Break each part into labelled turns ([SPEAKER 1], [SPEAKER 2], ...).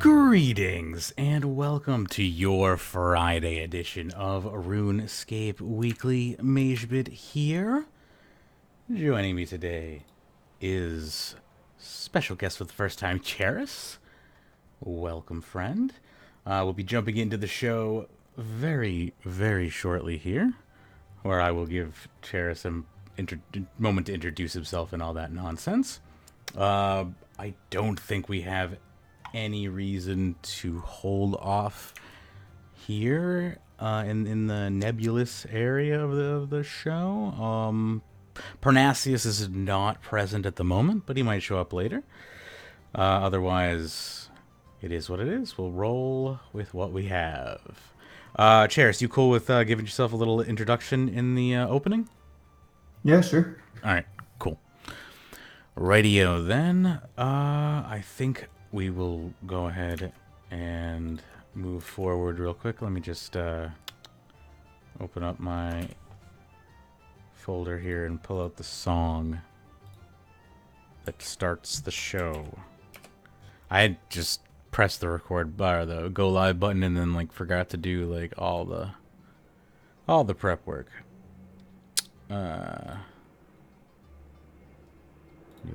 [SPEAKER 1] Greetings and welcome to your Friday edition of Runescape Weekly. Magebit here. Joining me today is special guest for the first time, Charis. Welcome, friend. We'll be jumping into the show very, very shortly here, where I will give Charis a moment to introduce himself and all that nonsense. I don't think we have any reason to hold off here in the nebulous area of the show. Pyrnassius is not present at the moment, but he might show up later. Otherwise, it is what it is. We'll roll with what we have. Charis, you cool with giving yourself a little introduction in the opening?
[SPEAKER 2] Yeah, sure.
[SPEAKER 1] All right, cool. Radio then. I think we will go ahead and move forward real quick. Let me just open up my folder here and pull out the song that starts the show. I had just pressed the record bar, the go live button, and then like forgot to do like all the prep work. New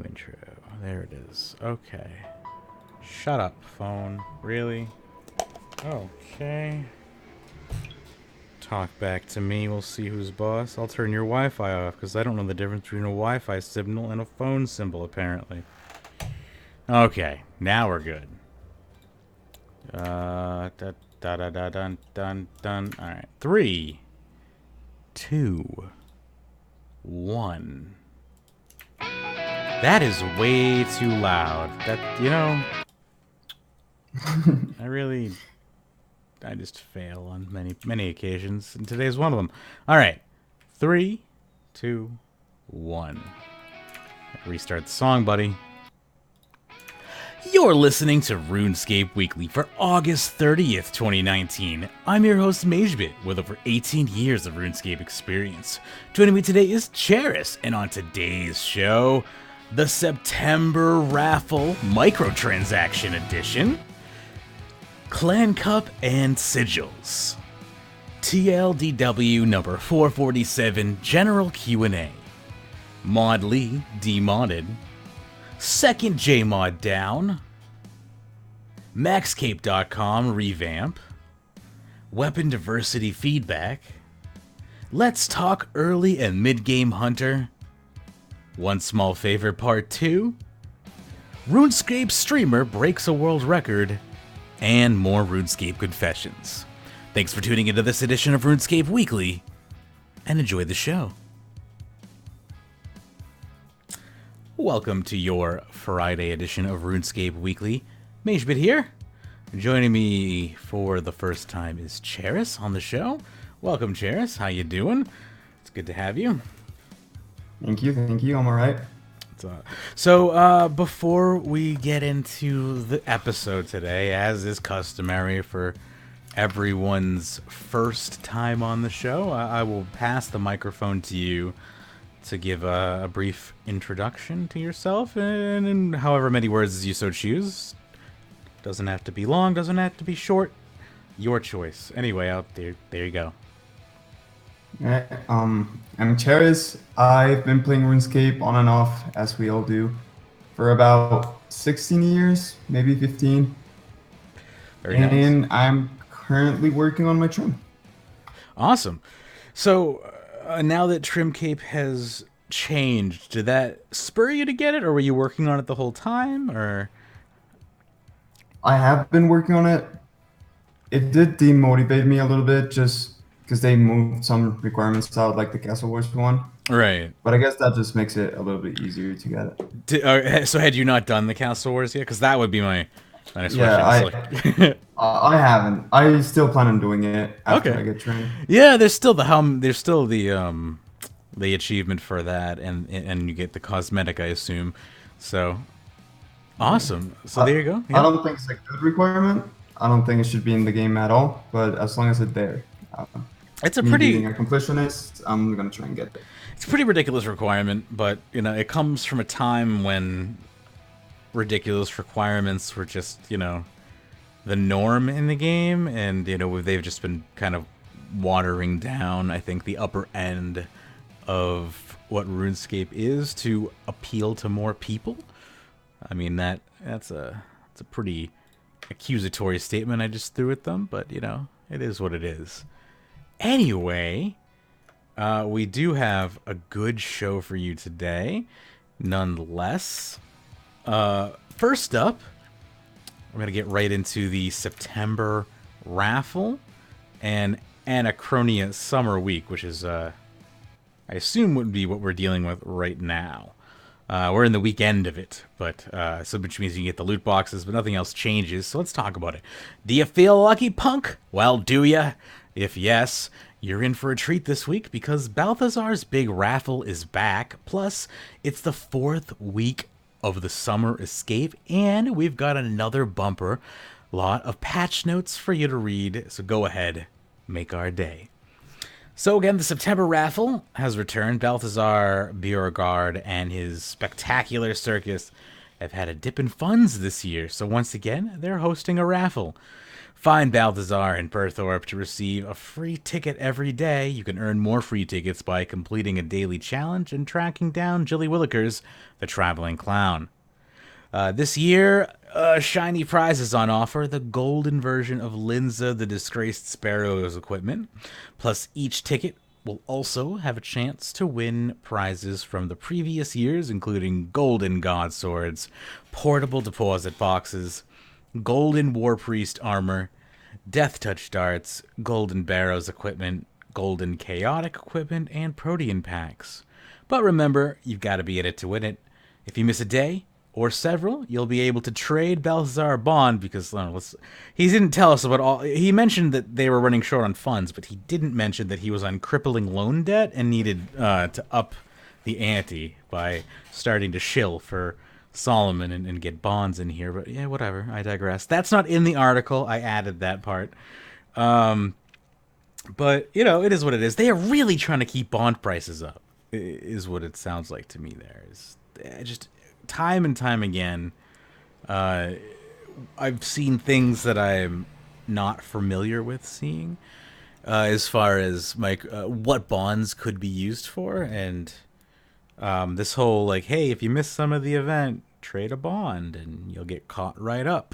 [SPEAKER 1] intro. There it is. Okay. Shut up, phone. Really? Okay. Talk back to me. We'll see who's boss. I'll turn your Wi-Fi off because I don't know the difference between a Wi-Fi signal and a phone symbol, apparently. Okay, now we're good. Da da da da dun dun dun. All right, 3, 2, 1. That is way too loud. That, you know, I just fail on many occasions, and today's one of them. All right, 3, 2, 1. Restart the song, buddy. You're listening to Runescape Weekly for August 30th, 2019. I'm your host, Magebit, with over 18 years of RuneScape experience. Joining me today is Charis, and on today's show, the September Raffle Microtransaction Edition, Clan Cup and Sigils, TLDW number 447 General Q&A, Mod Lee Demodded, second JMod down, Maxcape.com revamp, Weapon Diversity feedback, Let's Talk Early and Mid-Game Hunter, One Small Favor Part 2, RuneScape streamer breaks a world record, and more RuneScape Confessions. Thanks for tuning into this edition of RuneScape Weekly, and enjoy the show. Welcome to your Friday edition of RuneScape Weekly. Magebit here. Joining me for the first time is Charis on the show. Welcome, Charis. How you doing? It's good to have you.
[SPEAKER 2] Thank you. I'm alright.
[SPEAKER 1] So, before we get into the episode today, as is customary for everyone's first time on the show, I will pass the microphone to you to give a brief introduction to yourself, and in however many words as you so choose. Doesn't have to be long, doesn't have to be short. Your choice. Anyway, out there you go.
[SPEAKER 2] Alright, I'm Charis. I've been playing RuneScape on and off, as we all do, for about 16 years, maybe 15.
[SPEAKER 1] Very nice.
[SPEAKER 2] And I'm currently working on my trim.
[SPEAKER 1] Awesome. So, now that Trim Cape has changed, did that spur you to get it, or were you working on it the whole time, or?
[SPEAKER 2] I have been working on it. It did demotivate me a little bit, just because they moved some requirements out, like the Castle Wars one.
[SPEAKER 1] Right.
[SPEAKER 2] But I guess that just makes it a little bit easier to get it.
[SPEAKER 1] So had you not done the Castle Wars yet? Because that would be my next
[SPEAKER 2] Yeah,
[SPEAKER 1] question.
[SPEAKER 2] I haven't. I still plan on doing it after I get trained.
[SPEAKER 1] Yeah, there's still the achievement for that, and you get the cosmetic, I assume. So awesome. So there you go. Yeah.
[SPEAKER 2] I don't think it's a good requirement. I don't think it should be in the game at all. But as long as it's there,
[SPEAKER 1] it's a
[SPEAKER 2] me
[SPEAKER 1] pretty
[SPEAKER 2] being a completionist, I'm gonna try and get it.
[SPEAKER 1] It's a pretty ridiculous requirement, but you know it comes from a time when ridiculous requirements were just the norm in the game, and they've just been kind of watering down, I think, the upper end of what RuneScape is to appeal to more people. I mean, that's a pretty accusatory statement I just threw at them, but it is what it is. Anyway, we do have a good show for you today, nonetheless. First up, we're going to get right into the September Raffle and Anachronia Summer Week, which is, I assume, would be what we're dealing with right now. We're in the weekend of it, but so which means you can get the loot boxes, but nothing else changes. So let's talk about it. Do you feel lucky, punk? Well, do ya? If yes, you're in for a treat this week because Balthazar's big raffle is back. Plus, it's the 4th week of the summer escape, and we've got another bumper lot of patch notes for you to read. So go ahead, make our day. So again, the September raffle has returned. Balthazar, Beauregard, and his spectacular circus have had a dip in funds this year. So once again, they're hosting a raffle. Find Balthazar and Burthorpe to receive a free ticket every day. You can earn more free tickets by completing a daily challenge and tracking down Jilly Willikers, the traveling clown. This year, shiny prizes on offer. The golden version of Linza the Disgraced Sparrow's equipment. Plus, each ticket will also have a chance to win prizes from the previous years, including golden god swords, portable deposit boxes, golden war priest armor, death touch darts, golden barrows equipment, golden chaotic equipment, and protean packs. But remember, you've got to be in it to win it. If you miss a day or several, you'll be able to trade Balthazar a bond because he didn't tell us about all. He mentioned that they were running short on funds, but he didn't mention that he was on crippling loan debt and needed to up the ante by starting to shill for Solomon and get bonds in here. But yeah, whatever. I digress. That's not in the article. I added that part. But it is what it is. They are really trying to keep bond prices up, is what it sounds like to me. There is just time and time again, I've seen things that I'm not familiar with seeing, as far as what bonds could be used for, and this whole hey, if you miss some of the event, trade a bond and you'll get caught right up,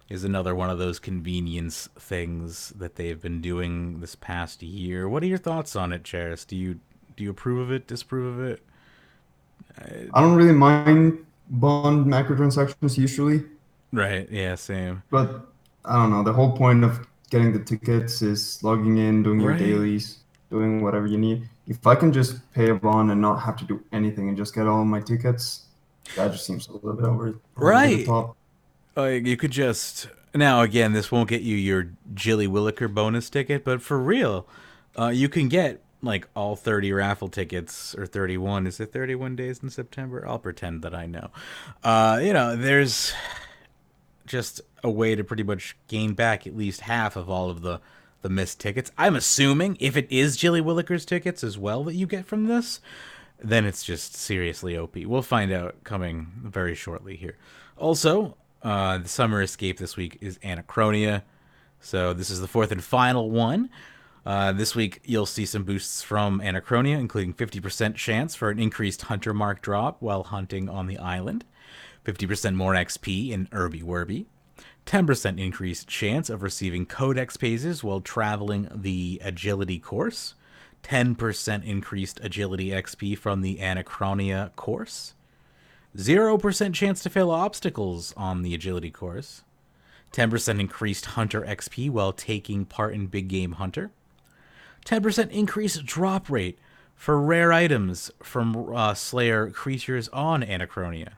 [SPEAKER 1] is another one of those convenience things that they've been doing this past year. What are your thoughts on it, Charis? Do you approve of it, disapprove of it?
[SPEAKER 2] I don't really mind bond microtransactions usually.
[SPEAKER 1] Right, yeah, same.
[SPEAKER 2] But I don't know. The whole point of getting the tickets is logging in, doing your dailies, doing whatever you need. If I can just pay a bond and not have to do anything and just get all my tickets, that just seems a little bit over the top.
[SPEAKER 1] You could just... Now, again, this won't get you your Jilly Williker bonus ticket, but for real, you can get all 30 raffle tickets, or 31. Is it 31 days in September? I'll pretend that I know. There's just a way to pretty much gain back at least half of all of the missed tickets. I'm assuming if it is Jilly Williker's tickets as well that you get from this, then it's just seriously OP. We'll find out coming very shortly here. Also, the summer escape this week is Anachronia. So this is the 4th and final one. This week, you'll see some boosts from Anachronia, including 50% chance for an increased Hunter Mark drop while hunting on the island, 50% more XP in Irby Werby, 10% increased chance of receiving Codex pages while traveling the Agility course, 10% increased Agility XP from the Anachronia course, 0% chance to fail obstacles on the Agility course, 10% increased Hunter XP while taking part in Big Game Hunter, 10% increased drop rate for rare items from Slayer creatures on Anachronia.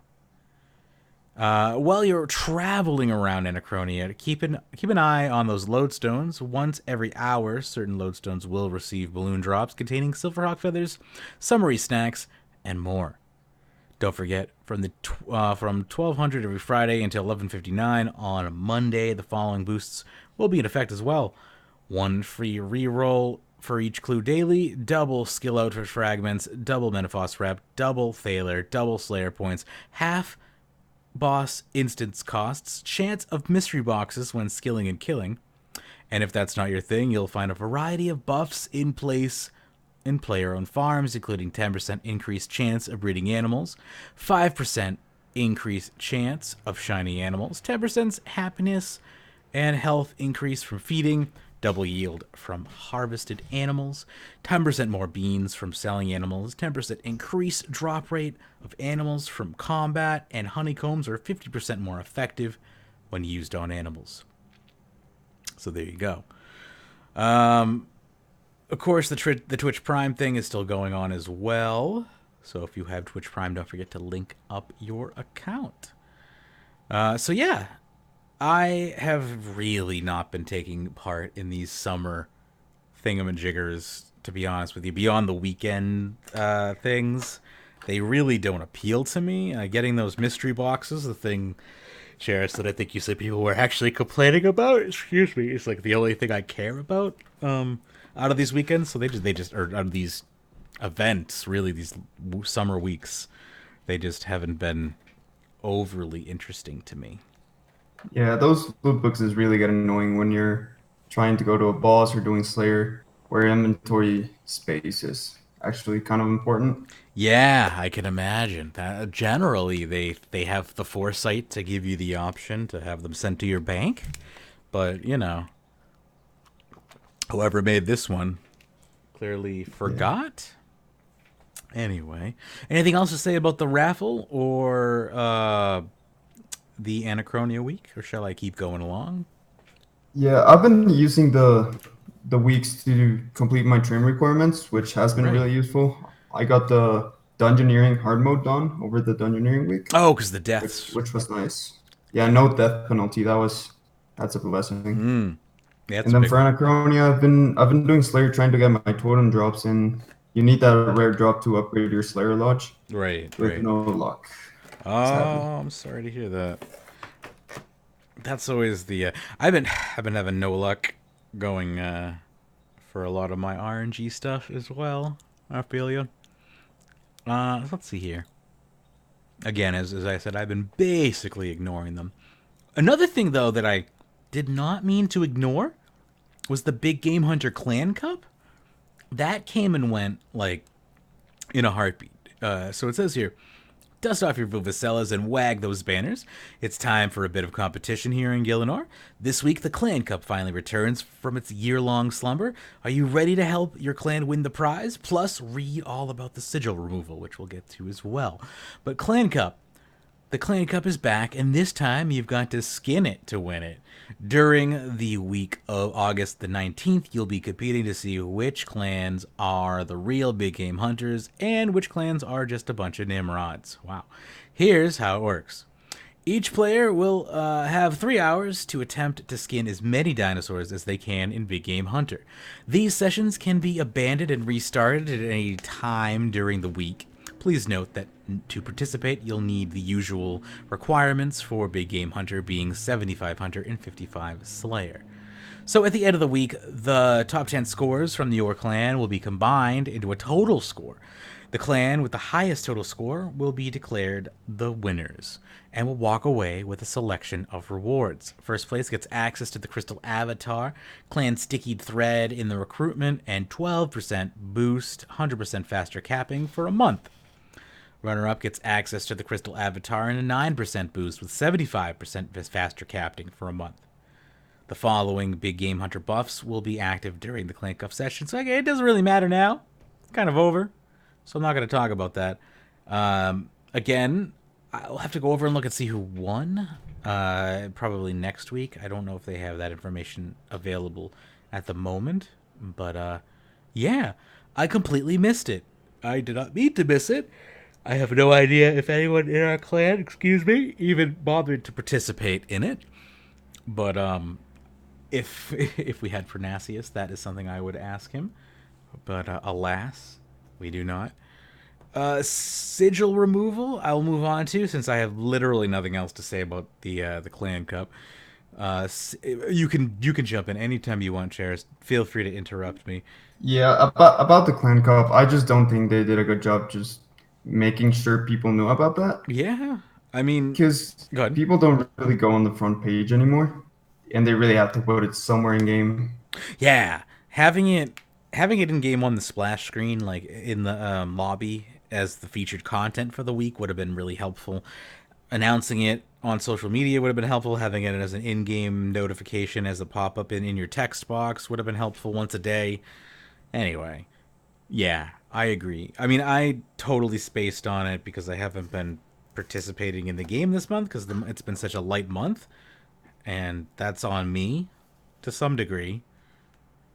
[SPEAKER 1] While you're traveling around Anachronia, keep an eye on those lodestones. Once every hour, certain lodestones will receive balloon drops containing Silverhawk feathers, summary snacks, and more. Don't forget, from 1200 every Friday until 11:59 on Monday, the following boosts will be in effect as well. 1 free reroll for each clue daily, double skill outfit fragments, double Menaphos rep, double Thaler, double Slayer points, half boss instance costs, chance of mystery boxes when skilling and killing. And if that's not your thing, you'll find a variety of buffs in place in player-owned farms, including 10% increased chance of breeding animals, 5% increased chance of shiny animals, 10% happiness and health increase from feeding, double yield from harvested animals, 10% more beans from selling animals, 10% increased drop rate of animals from combat, and honeycombs are 50% more effective when used on animals. So there you go. Of course, the Twitch Prime thing is still going on as well. So if you have Twitch Prime, don't forget to link up your account. So yeah, I have really not been taking part in these summer thingamajiggers, to be honest with you. Beyond the weekend things, they really don't appeal to me. Getting those mystery boxes, the thing, Charis, that I think you said people were actually complaining about. Excuse me, it's like the only thing I care about out of these weekends. So they just or out of these events, really these summer weeks, they just haven't been overly interesting to me.
[SPEAKER 2] Yeah, those loot boxes really get annoying when you're trying to go to a boss or doing Slayer, where inventory space is actually kind of important.
[SPEAKER 1] Yeah, I can imagine that. Generally, they have the foresight to give you the option to have them sent to your bank, but whoever made this one clearly
[SPEAKER 2] Yeah.
[SPEAKER 1] forgot. Anyway, anything else to say about the raffle or the Anachronia week, or shall I keep going along?
[SPEAKER 2] Yeah, I've been using the weeks to complete my trim requirements, which has been
[SPEAKER 1] Right.
[SPEAKER 2] really useful. I got the dungeoneering hard mode done over the dungeoneering week,
[SPEAKER 1] Oh, because the
[SPEAKER 2] which
[SPEAKER 1] deaths.
[SPEAKER 2] which was nice. Yeah, no death penalty. That's a blessing.
[SPEAKER 1] Yeah, that's
[SPEAKER 2] And
[SPEAKER 1] a
[SPEAKER 2] then
[SPEAKER 1] big
[SPEAKER 2] for
[SPEAKER 1] one.
[SPEAKER 2] Anachronia, I've been doing Slayer trying to get my totem drops in. You need that rare drop to upgrade your Slayer Lodge
[SPEAKER 1] Right,
[SPEAKER 2] with
[SPEAKER 1] right.
[SPEAKER 2] no luck, sadly.
[SPEAKER 1] Oh, I'm sorry to hear that. That's always the. I've been having no luck going for a lot of my RNG stuff as well. I feel you. Let's see here. Again, as I said, I've been basically ignoring them. Another thing though that I did not mean to ignore was the Big Game Hunter Clan Cup. That came and went like in a heartbeat. So it says here, dust off your vuvuzelas and wag those banners. It's time for a bit of competition here in Gielinor. This week, the Clan Cup finally returns from its year-long slumber. Are you ready to help your clan win the prize? Plus, read all about the sigil removal, which we'll get to as well. But Clan Cup, the Clan Cup is back, and this time you've got to skin it to win it. During the week of August the 19th, you'll be competing to see which clans are the real big game hunters and which clans are just a bunch of Nimrods. Wow. Here's how it works. Each player will have 3 hours to attempt to skin as many dinosaurs as they can in Big Game Hunter. These sessions can be abandoned and restarted at any time during the week. Please note that to participate, you'll need the usual requirements for Big Game Hunter being 75 Hunter and 55 Slayer. So at the end of the week, the top 10 scores from your clan will be combined into a total score. The clan with the highest total score will be declared the winners and will walk away with a selection of rewards. First place gets access to the Crystal Avatar, clan Sticky Thread in the Recruitment, and 12% boost, 100% faster capping for a month. Runner-up gets access to the Crystal Avatar and a 9% boost with 75% faster capping for a month. The following Big Game Hunter buffs will be active during the Clan Cup session. So okay, it doesn't really matter now. It's kind of over. So I'm not going to talk about that. Again, I'll have to go over and look and see who won. Probably next week. I don't know if they have that information available at the moment. But yeah, I completely missed it. I did not mean to miss it. I have no idea if anyone in our clan, excuse me, even bothered to participate in it. But if if we had Pyrnassius, that is something I would ask him. But alas, we do not. Sigil removal, I'll move on to since I have literally nothing else to say about the Clan Cup. You can jump in anytime you want, Charis. Feel free to interrupt me.
[SPEAKER 2] Yeah, about the Clan Cup, I just don't think they did a good job just making sure people knew about that.
[SPEAKER 1] Yeah. I mean,
[SPEAKER 2] Because
[SPEAKER 1] go ahead.
[SPEAKER 2] people don't really go on the front page anymore, and they really have to put it somewhere in game.
[SPEAKER 1] Yeah, having it in game on the splash screen, like in the lobby as the featured content for the week, would have been really helpful. Announcing it on social media would have been helpful. Having it as an in-game notification as a pop-up in your text box would have been helpful once a day. Anyway, yeah, I agree. I mean, I totally spaced on it because I haven't been participating in the game this month because it's been such a light month, and that's on me to some degree.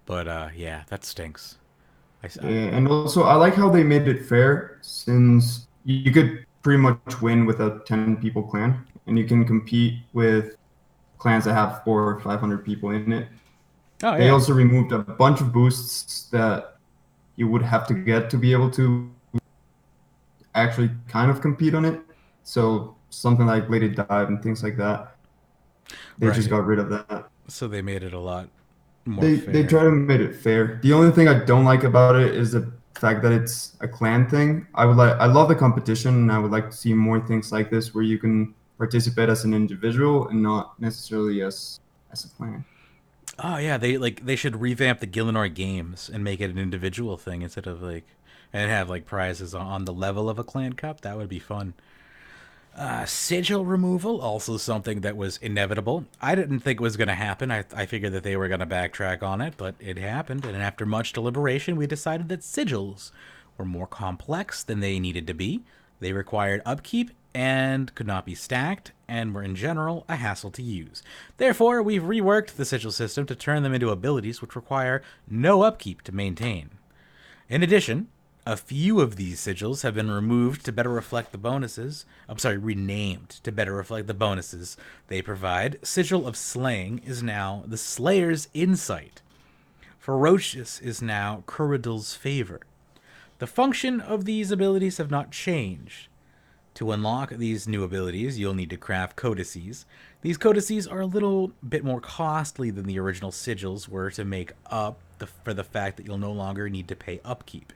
[SPEAKER 1] But yeah, that stinks.
[SPEAKER 2] Yeah, and also I like how they made it fair since you could pretty much win with a 10 people clan, and you can compete with clans that have 400 or 500 people in it.
[SPEAKER 1] Oh
[SPEAKER 2] They
[SPEAKER 1] yeah,
[SPEAKER 2] also removed a bunch of boosts that you would have to get to be able to actually kind of compete on it. So something like Bladed Dive and things like that, they just
[SPEAKER 1] right.
[SPEAKER 2] got rid of that.
[SPEAKER 1] So they made it a lot more
[SPEAKER 2] They
[SPEAKER 1] fair.
[SPEAKER 2] try to make it fair. The only thing I don't like about it is the fact that it's a clan thing. I love the competition and I would like to see more things like this where you can participate as an individual and not necessarily as a clan.
[SPEAKER 1] Oh yeah, they should revamp the Gillinor games and make it an individual thing instead of like and have like prizes on the level of a clan cup. That would be fun. Sigil removal, also something that was inevitable. I didn't think it was going to happen. I figured that they were going to backtrack on it, but it happened. And after much deliberation, we decided that sigils were more complex than they needed to be. They required upkeep and could not be stacked, and were in general a hassle to use. Therefore, we've reworked the sigil system to turn them into abilities which require no upkeep to maintain. In addition, a few of these sigils have been removed to better reflect the bonuses. I'm sorry, renamed to better reflect the bonuses they provide. Sigil of Slaying is now the Slayer's Insight. Ferocious is now Kuradul's Favor. The function of these abilities have not changed. To unlock these new abilities, you'll need to craft codices. These codices are a little bit more costly than the original sigils were to make up for the fact that you'll no longer need to pay upkeep.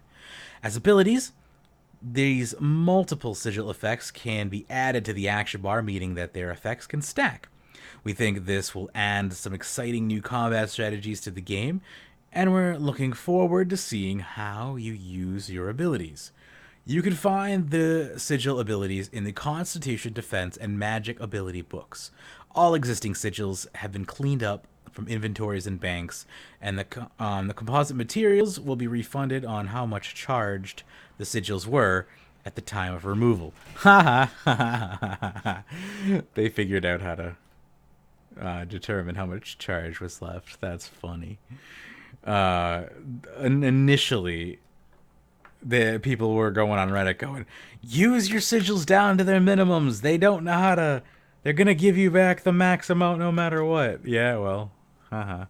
[SPEAKER 1] As abilities, these multiple sigil effects can be added to the action bar, meaning that their effects can stack. We think this will add some exciting new combat strategies to the game, and we're looking forward to seeing how you use your abilities. You can find the sigil abilities in the Constitution, Defense, and Magic ability books. All existing sigils have been cleaned up from inventories and banks, and the composite materials will be refunded on how much charged the sigils were at the time of removal. Ha ha! They figured out how to determine how much charge was left. That's funny. Uh, Initially, the people were going on Reddit going, use your sigils down to their minimums. They don't know how to. They're gonna give you back the max amount no matter what. Yeah, well, haha.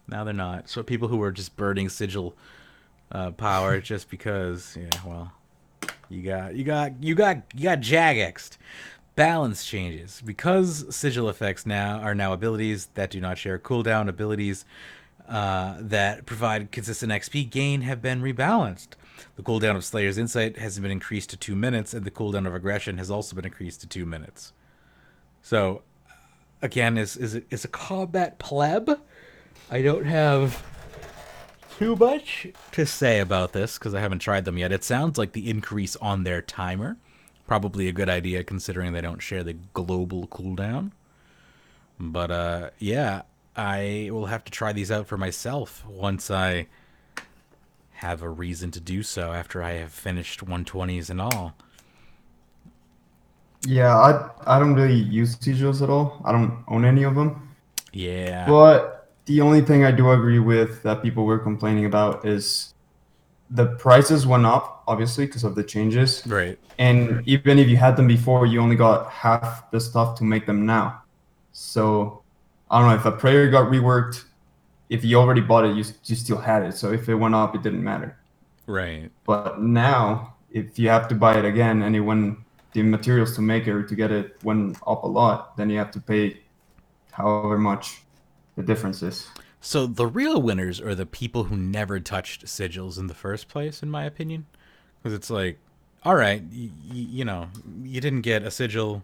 [SPEAKER 1] Now they're not. So people who were just burning sigil power just because, yeah, well, you got Jagexed. Balance changes because sigil effects now abilities that do not share cooldown. Abilities that provide consistent XP gain have been rebalanced. The cooldown of Slayer's Insight has been increased to 2 minutes, and the cooldown of Aggression has also been increased to 2 minutes. So, again, is a combat pleb. I don't have too much to say about this because I haven't tried them yet. It sounds like the increase on their timer. Probably a good idea considering they don't share the global cooldown. But yeah, I will have to try these out for myself once I have a reason to do so after I have finished 120s and all.
[SPEAKER 2] Yeah, I don't really use sigils at all. I don't own any of them.
[SPEAKER 1] Yeah,
[SPEAKER 2] But the only thing I do agree with that people were complaining about is the prices went up, obviously, because of the changes.
[SPEAKER 1] right.
[SPEAKER 2] And even if you had them before, you only got half the stuff to make them now. So I don't know if a prayer got reworked. If you already bought it, you still had it. So if it went up, it didn't matter.
[SPEAKER 1] Right.
[SPEAKER 2] But now, if you have to buy it again, and when the materials to make it or to get it went up a lot, then you have to pay however much the difference is.
[SPEAKER 1] So the real winners are the people who never touched sigils in the first place, in my opinion. Because it's like, all right, you know, you didn't get a sigil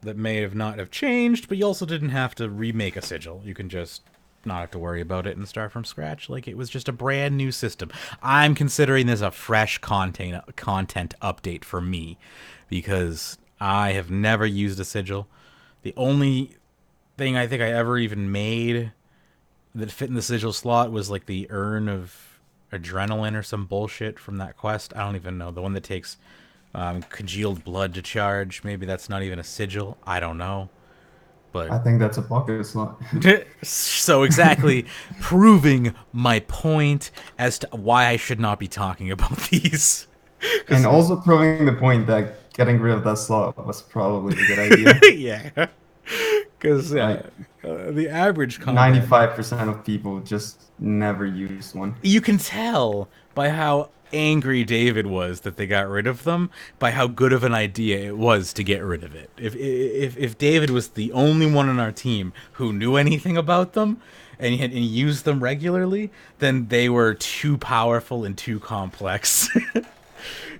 [SPEAKER 1] that may have not have changed, but you also didn't have to remake a sigil. You can just not have to worry about it and start from scratch like it was just a brand new system. I'm considering this a fresh content update for me because I have never used a sigil. The only thing I think I ever even made that fit in the sigil slot was like the urn of adrenaline or some bullshit from that quest. I don't even know. The one that takes congealed blood to charge. Maybe that's not even a sigil. I don't know. But
[SPEAKER 2] I think that's a pocket slot.
[SPEAKER 1] so exactly proving my point as to why I should not be talking about these.
[SPEAKER 2] And also proving the point that getting rid of that slot was probably a good idea.
[SPEAKER 1] Yeah. Because the average combat,
[SPEAKER 2] 95% of people just never use one.
[SPEAKER 1] you can tell by how angry David was that they got rid of them, by how good of an idea it was to get rid of it. If David was the only one on our team who knew anything about them and he used them regularly, then they were too powerful and too complex.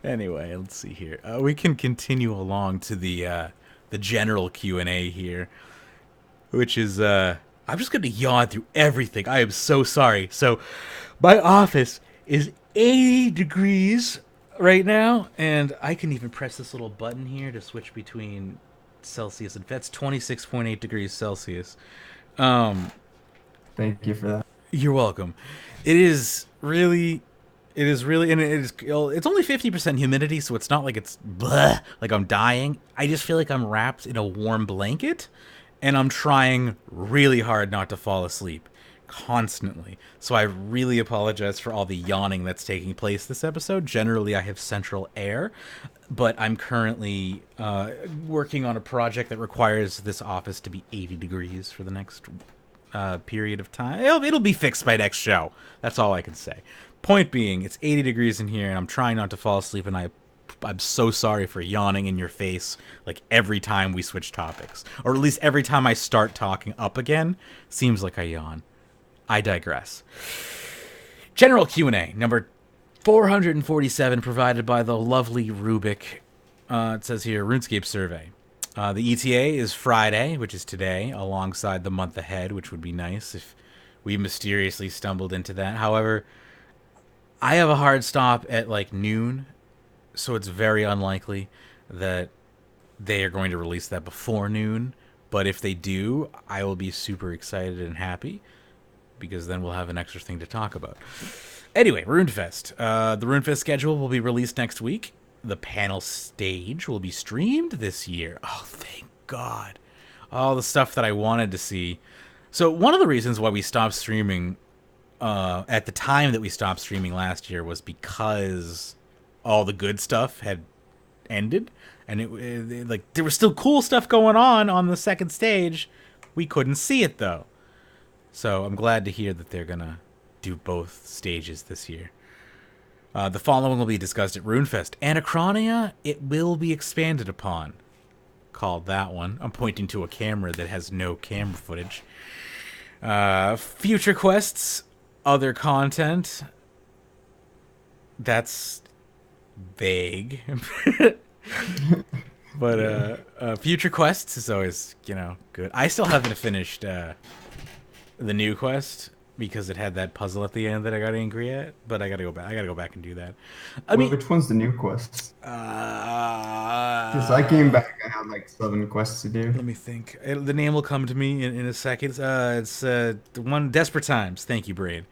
[SPEAKER 1] Anyway, let's see here. We can continue along to the general Q&A here, which is I'm just gonna yawn through everything. I am so sorry. So my office is 80 degrees right now, and I can even press this little button here to switch between Celsius and that's 26.8 degrees Celsius.
[SPEAKER 2] Thank you for that.
[SPEAKER 1] You're welcome. It is really, and it's only 50% humidity, so it's not like it's bleh, like I'm dying. I just feel like I'm wrapped in a warm blanket, and I'm trying really hard not to fall asleep constantly. So I really apologize for all the yawning that's taking place this episode. Generally, I have central air, but I'm currently working on a project that requires this office to be 80 degrees for the next period of time. It'll be fixed by next show. That's all I can say. Point being, it's 80 degrees in here, and I'm trying not to fall asleep, and I'm so sorry for yawning in your face like every time we switch topics. Or at least every time I start talking up again, seems like I yawn. I digress. General Q&A, number 447, provided by the lovely Rubik. It says here, RuneScape survey. The ETA is Friday, which is today, alongside the month ahead, which would be nice if we mysteriously stumbled into that. However, I have a hard stop at like noon, so it's very unlikely that they are going to release that before noon. But if they do, I will be super excited and happy, because then we'll have an extra thing to talk about. Anyway, RuneFest. The RuneFest schedule will be released next week. The panel stage will be streamed this year. Oh, thank God. All the stuff that I wanted to see. So one of the reasons why we stopped streaming at the time that we stopped streaming last year was because all the good stuff had ended. And it like there was still cool stuff going on the second stage. We couldn't see it, though. So I'm glad to hear that they're going to do both stages this year. The following will be discussed at RuneFest. Anachronia, it will be expanded upon. Called that one. I'm pointing to a camera that has no camera footage. Future quests, other content. That's vague. But future quests is always, good. I still haven't finished the new quest because it had that puzzle at the end that I got angry at, but I gotta go back and do that.
[SPEAKER 2] Which one's the new quest? Because I came back, I had like 7 quests to do.
[SPEAKER 1] Let me think. The name will come to me in a second. It's the one, Desperate Times. Thank you, Braid.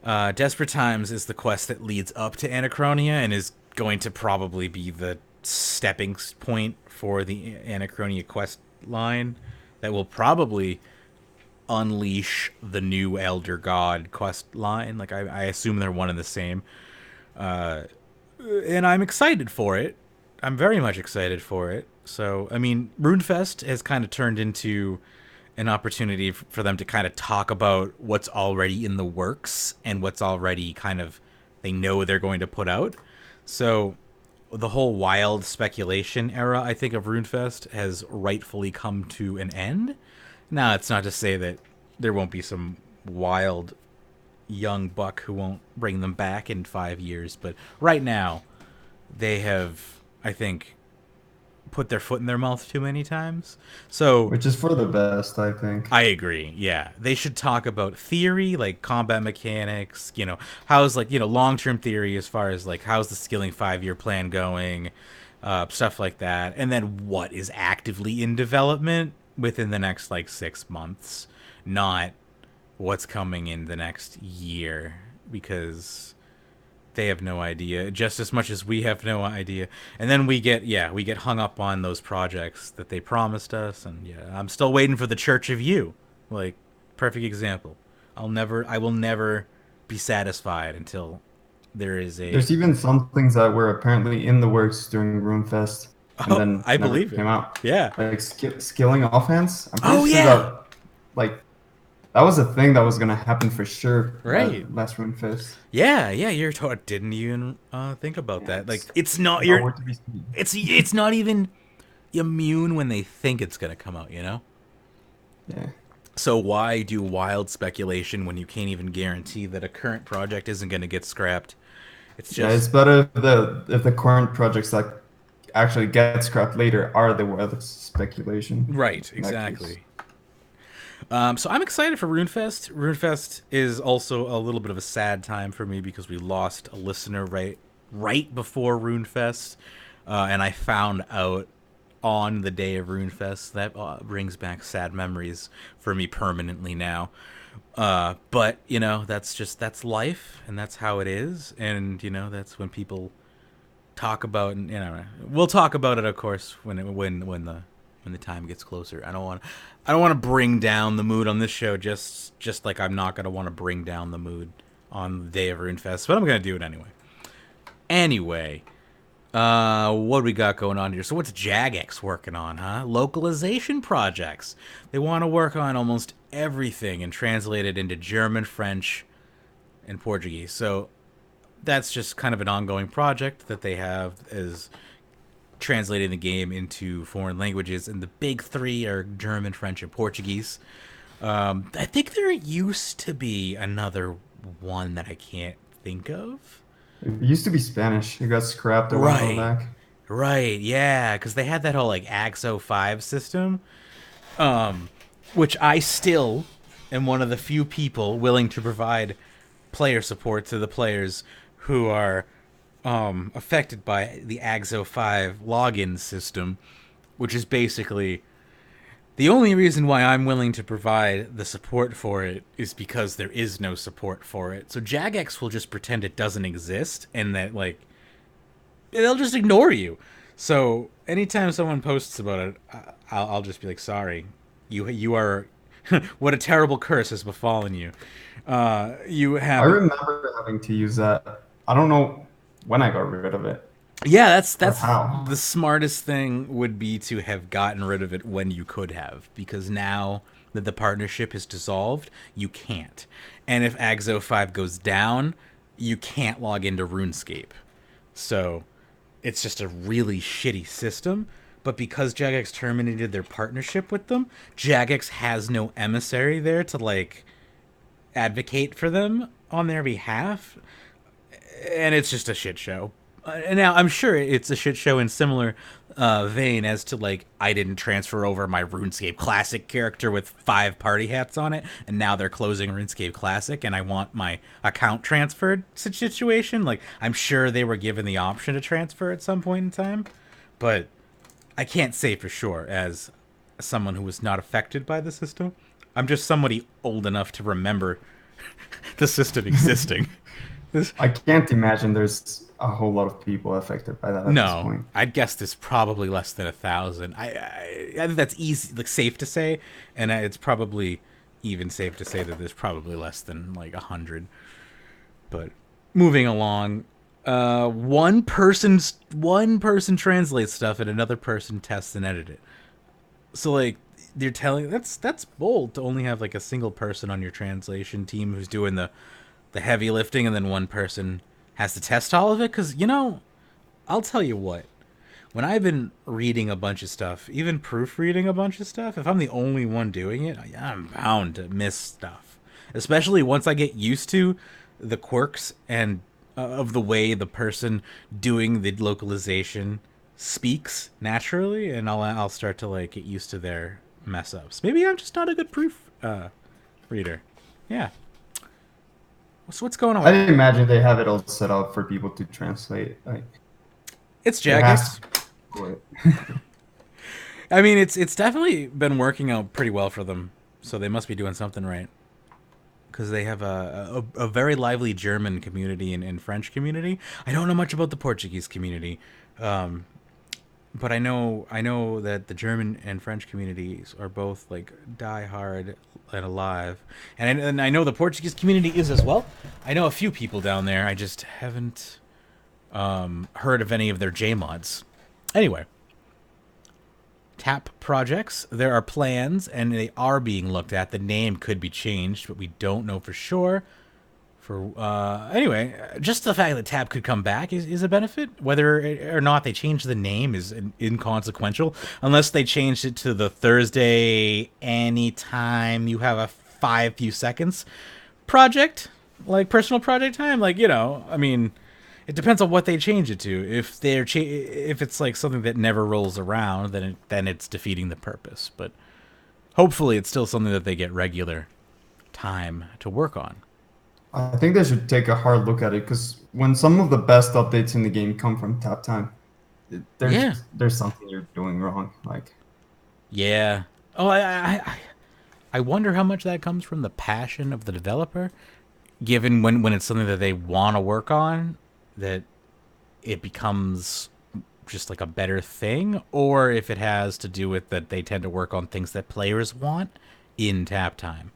[SPEAKER 1] Desperate Times is the quest that leads up to Anachronia and is going to probably be the stepping point for the Anachronia quest line that will probably unleash the new Elder God quest line. Like I assume they're one and the same. And I'm excited for it. I'm very much excited for it. So, I mean, RuneFest has kind of turned into an opportunity for them to kind of talk about what's already in the works and what's already kind of they know they're going to put out. So the whole wild speculation era, I think, of RuneFest has rightfully come to an end. Now, it's not to say that there won't be some wild young buck who won't bring them back in 5 years, but right now they have, I think, put their foot in their mouth too many times. So
[SPEAKER 2] Which is for the best, I think.
[SPEAKER 1] I agree. Yeah, they should talk about theory, like combat mechanics. How's like long-term theory as far as like how's the skilling 5-year plan going, stuff like that, and then what is actively in development within the next like 6 months, not what's coming in the next year, because they have no idea just as much as we have no idea. And then we get hung up on those projects that they promised us. And I'm still waiting for the Church of You, like, perfect example. I will never be satisfied until there is a
[SPEAKER 2] There's even some things that were apparently in the works during RuneFest and
[SPEAKER 1] oh,
[SPEAKER 2] then
[SPEAKER 1] I
[SPEAKER 2] never
[SPEAKER 1] believe it.
[SPEAKER 2] came out.
[SPEAKER 1] Yeah.
[SPEAKER 2] Like skilling offhands. I'm
[SPEAKER 1] Oh
[SPEAKER 2] pretty sure
[SPEAKER 1] yeah.
[SPEAKER 2] that like that was a thing that was gonna happen for sure
[SPEAKER 1] Right.
[SPEAKER 2] last RuneFest.
[SPEAKER 1] Yeah, you're didn't even think about
[SPEAKER 2] Yeah,
[SPEAKER 1] that. Like
[SPEAKER 2] it's
[SPEAKER 1] it's not you're
[SPEAKER 2] nowhere to be seen.
[SPEAKER 1] it's not even immune when they think it's going to come out,
[SPEAKER 2] Yeah.
[SPEAKER 1] So why do wild speculation when you can't even guarantee that a current project isn't going to get scrapped? It's
[SPEAKER 2] Yeah, it's
[SPEAKER 1] just
[SPEAKER 2] better if the current projects that actually get scrapped later are the weather speculation.
[SPEAKER 1] right,
[SPEAKER 2] In that case.
[SPEAKER 1] exactly. So I'm excited for RuneFest. RuneFest is also a little bit of a sad time for me because we lost a listener right before RuneFest, and I found out on the day of RuneFest. That brings back sad memories for me permanently now. But that's life, and that's how it is, and that's when people talk about, and we'll talk about it, of course, when the time gets closer. I don't want to bring down the mood on this show, just like I'm not gonna want to bring down the mood on the day of RuneFest, but I'm gonna do it anyway. Anyway, what do we got going on here? So what's Jagex working on, huh? Localization projects. They want to work on almost everything and translate it into German, French, and Portuguese. So that's just kind of an ongoing project that they have, is translating the game into foreign languages, and the big three are German, French, and Portuguese. I think there used to be another one that I can't think of.
[SPEAKER 2] It used to be Spanish. It got scrapped a while
[SPEAKER 1] Right.
[SPEAKER 2] back.
[SPEAKER 1] Right, yeah, because they had that whole like AXO 5 system, which I still am one of the few people willing to provide player support to the players who are affected by the AXO 5 login system, which is basically the only reason why I'm willing to provide the support for it is because there is no support for it. So Jagex will just pretend it doesn't exist, and that like they'll just ignore you. So anytime someone posts about it, I'll just be like, sorry, you are what a terrible curse has befallen you. You
[SPEAKER 2] I
[SPEAKER 1] have
[SPEAKER 2] remember having to use that. I don't know when I got rid of it
[SPEAKER 1] Yeah, that's
[SPEAKER 2] or
[SPEAKER 1] that's
[SPEAKER 2] how.
[SPEAKER 1] the smartest thing would be to have gotten rid of it when you could have, because now that the partnership is dissolved, you can't. And if AXO 5 goes down, you can't log into RuneScape. So it's just a really shitty system. But because Jagex terminated their partnership with them, Jagex has no emissary there to like advocate for them on their behalf, and it's just a shit show. And now I'm sure it's a shit show in similar vein as to like I didn't transfer over my RuneScape Classic character with 5 party hats on it, and now they're closing RuneScape Classic, and I want my account transferred situation. Like I'm sure they were given the option to transfer at some point in time, but I can't say for sure as someone who was not affected by the system. I'm just somebody old enough to remember the system existing. This
[SPEAKER 2] I can't imagine there's a whole lot of people affected by that at this
[SPEAKER 1] No,
[SPEAKER 2] point.
[SPEAKER 1] I'd guess there's probably less than 1,000. I think that's easy, like safe to say, and it's probably even safe to say that there's probably less than like 100. But moving along, one person translates stuff and another person tests and edits it. So like they're telling that's bold to only have like a single person on your translation team who's doing the heavy lifting, and then one person has to test all of it. Because I'll tell you what, when I've been reading a bunch of stuff, even proofreading a bunch of stuff, if I'm the only one doing it, I'm bound to miss stuff. Especially once I get used to the quirks and of the way the person doing the localization speaks naturally, and I'll start to like get used to their mess ups. Maybe I'm just not a good proof reader. Yeah. So what's going on
[SPEAKER 2] I
[SPEAKER 1] with
[SPEAKER 2] didn't imagine they have it all set up for people to translate. Like
[SPEAKER 1] it's
[SPEAKER 2] it has
[SPEAKER 1] Jagex.
[SPEAKER 2] to do it.
[SPEAKER 1] I mean, it's definitely been working out pretty well for them. So they must be doing something right. Because they have a very lively German community and French community. I don't know much about the Portuguese community, but I know that the German and French communities are both like die hard and alive, and I know the Portuguese community is as well. I know a few people down there. I just haven't heard of any of their J mods. Anyway, tap projects. There are plans, and they are being looked at. The name could be changed, but we don't know for sure. For anyway, just the fact that tap could come back is a benefit. Whether or not they change the name is inconsequential, unless they changed it to the Thursday anytime you have a 5 few seconds project, like personal project time. Like, I mean, it depends on what they change it to. If it's like something that never rolls around, then it's defeating the purpose. But hopefully, it's still something that they get regular time to work on.
[SPEAKER 2] I think they should take a hard look at it because when some of the best updates in the game come from tap time,
[SPEAKER 1] Yeah.
[SPEAKER 2] there's something you're doing wrong. Like,
[SPEAKER 1] Yeah. Oh, I wonder how much that comes from the passion of the developer, given when it's something that they want to work on, that it becomes just like a better thing, or if it has to do with that they tend to work on things that players want in tap time.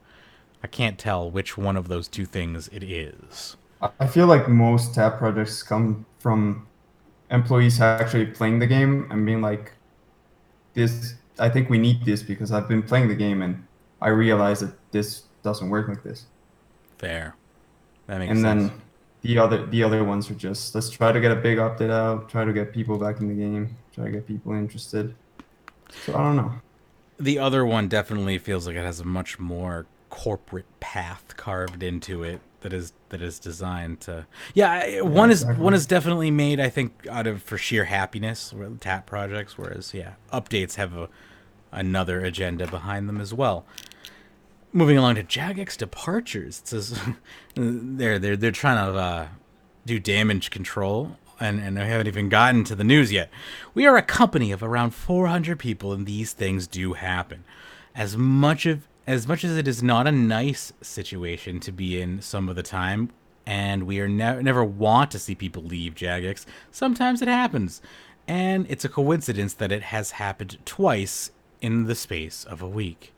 [SPEAKER 1] I can't tell which one of those two things it is.
[SPEAKER 2] I feel like most tap projects come from employees actually playing the game and being like, this, I think we need this because I've been playing the game and I realize that this doesn't work like this.
[SPEAKER 1] Fair. That makes
[SPEAKER 2] And
[SPEAKER 1] sense.
[SPEAKER 2] then the other ones are just, let's try to get a big update out, try to get people back in the game, try to get people interested. So I don't know.
[SPEAKER 1] The other one definitely feels like it has a much more corporate path carved into it that is designed to. Yeah,
[SPEAKER 2] Yeah,
[SPEAKER 1] one
[SPEAKER 2] exactly.
[SPEAKER 1] is definitely made, I think, out of for sheer happiness, tap projects, whereas yeah, updates have another agenda behind them as well. Moving along to Jagex Departures, it says they're trying to do damage control, and I haven't even gotten to the news yet. We are a company of around 400 people, and these things do happen. As much as it is not a nice situation to be in some of the time, and we are never want to see people leave Jagex, sometimes it happens, and it's a coincidence that it has happened twice in the space of a week.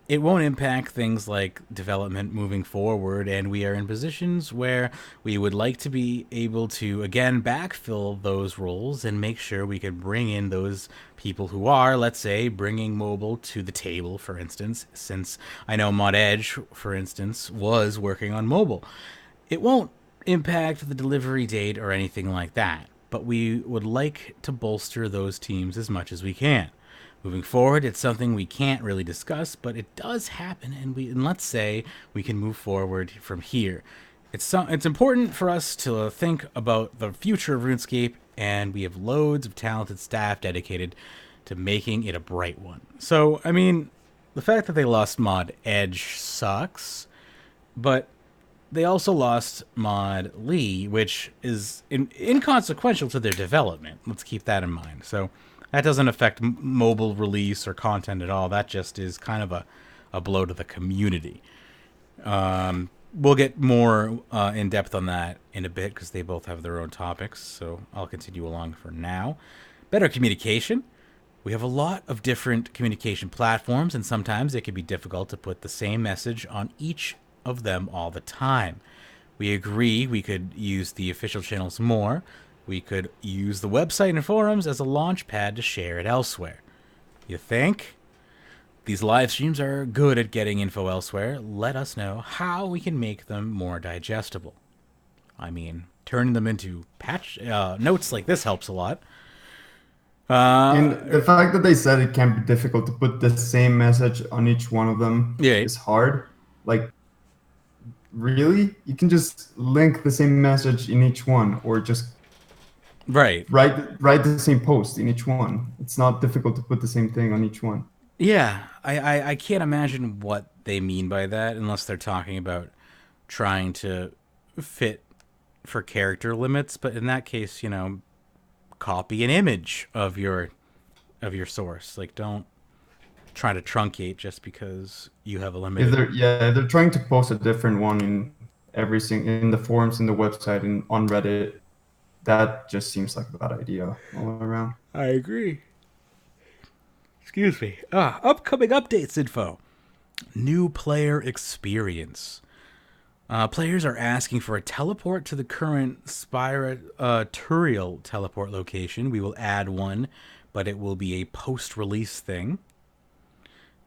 [SPEAKER 1] It won't impact things like development moving forward, and we are in positions where we would like to be able to again backfill those roles and make sure we can bring in those people who are, let's say, bringing mobile to the table, for instance, since I know Mod Edge, for instance, was working on mobile. It won't impact the delivery date or anything like that, but we would like to bolster those teams as much as we can. Moving forward, it's something we can't really discuss, but it does happen, and let's say we can move forward from here. It's important for us to think about the future of RuneScape, and we have loads of talented staff dedicated to making it a bright one. So, I mean, the fact that they lost Mod Edge sucks, but they also lost Mod Lee, which is inconsequential to their development. Let's keep that in mind. So that doesn't affect mobile release or content at all. That just is kind of a blow to the community. We'll get more in depth on that in a bit because they both have their own topics. So I'll continue along for now. Better communication. We have a lot of different communication platforms, and sometimes it can be difficult to put the same message on each of them all the time. We agree we could use the official channels more. We could use the website and forums as a launch pad to share it elsewhere. You think? These live streams are good at getting info elsewhere. Let us know how we can make them more digestible. I mean, turning them into patch notes like this helps a lot.
[SPEAKER 2] And the fact that they said it can be difficult to put the same message on each one of them
[SPEAKER 1] Yeah,
[SPEAKER 2] is hard. Like, really? You can just link the same message in each one, or just
[SPEAKER 1] Right.
[SPEAKER 2] Write the same post in each one. It's not difficult to put the same thing on each one.
[SPEAKER 1] Yeah, I can't imagine what they mean by that unless they're talking about trying to fit for character limits. But in that case, copy an image of your source. Like, don't try to truncate just because you have a
[SPEAKER 2] If
[SPEAKER 1] limited.
[SPEAKER 2] they're trying to post a different one in in the forums, in the website, and on Reddit, that just seems like a bad idea all around.
[SPEAKER 1] I agree. Excuse me. Upcoming updates info. New player experience. Players are asking for a teleport to the current Turiel teleport location. We will add one, but it will be a post-release thing.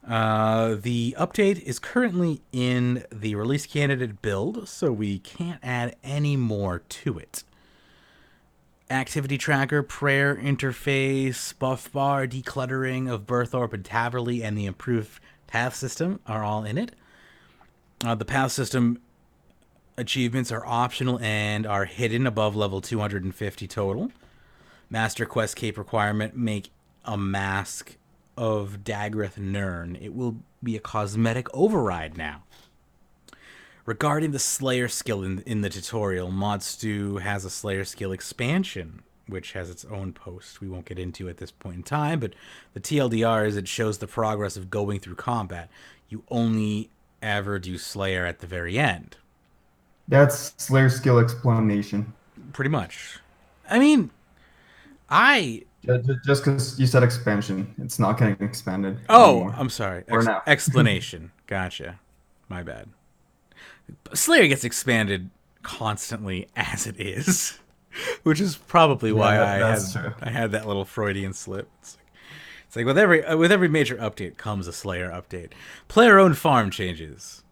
[SPEAKER 1] The update is currently in the release candidate build, so we can't add any more to it. Activity tracker, prayer interface, buff bar, decluttering of Berthorpe and Taverley, and the improved path system are all in it. The path system achievements are optional and are hidden above level 250 total. Master Quest Cape requirement: make a mask of Dagreth Nern. It will be a cosmetic override now. Regarding the Slayer skill in the tutorial, Modstu has a Slayer skill expansion, which has its own post we won't get into at this point in time, but the TLDR is it shows the progress of going through combat. You only ever do Slayer at the very end.
[SPEAKER 2] That's Slayer skill explanation.
[SPEAKER 1] Pretty much. I mean, I
[SPEAKER 2] Just because you said expansion, it's not getting expanded
[SPEAKER 1] Oh,
[SPEAKER 2] anymore.
[SPEAKER 1] I'm sorry.
[SPEAKER 2] Or now.
[SPEAKER 1] Explanation. Gotcha. My bad. Slayer gets expanded constantly as it is, which is probably why
[SPEAKER 2] That's true.
[SPEAKER 1] I had that little Freudian slip. It's like with every major update comes a Slayer update. Player owned farm changes.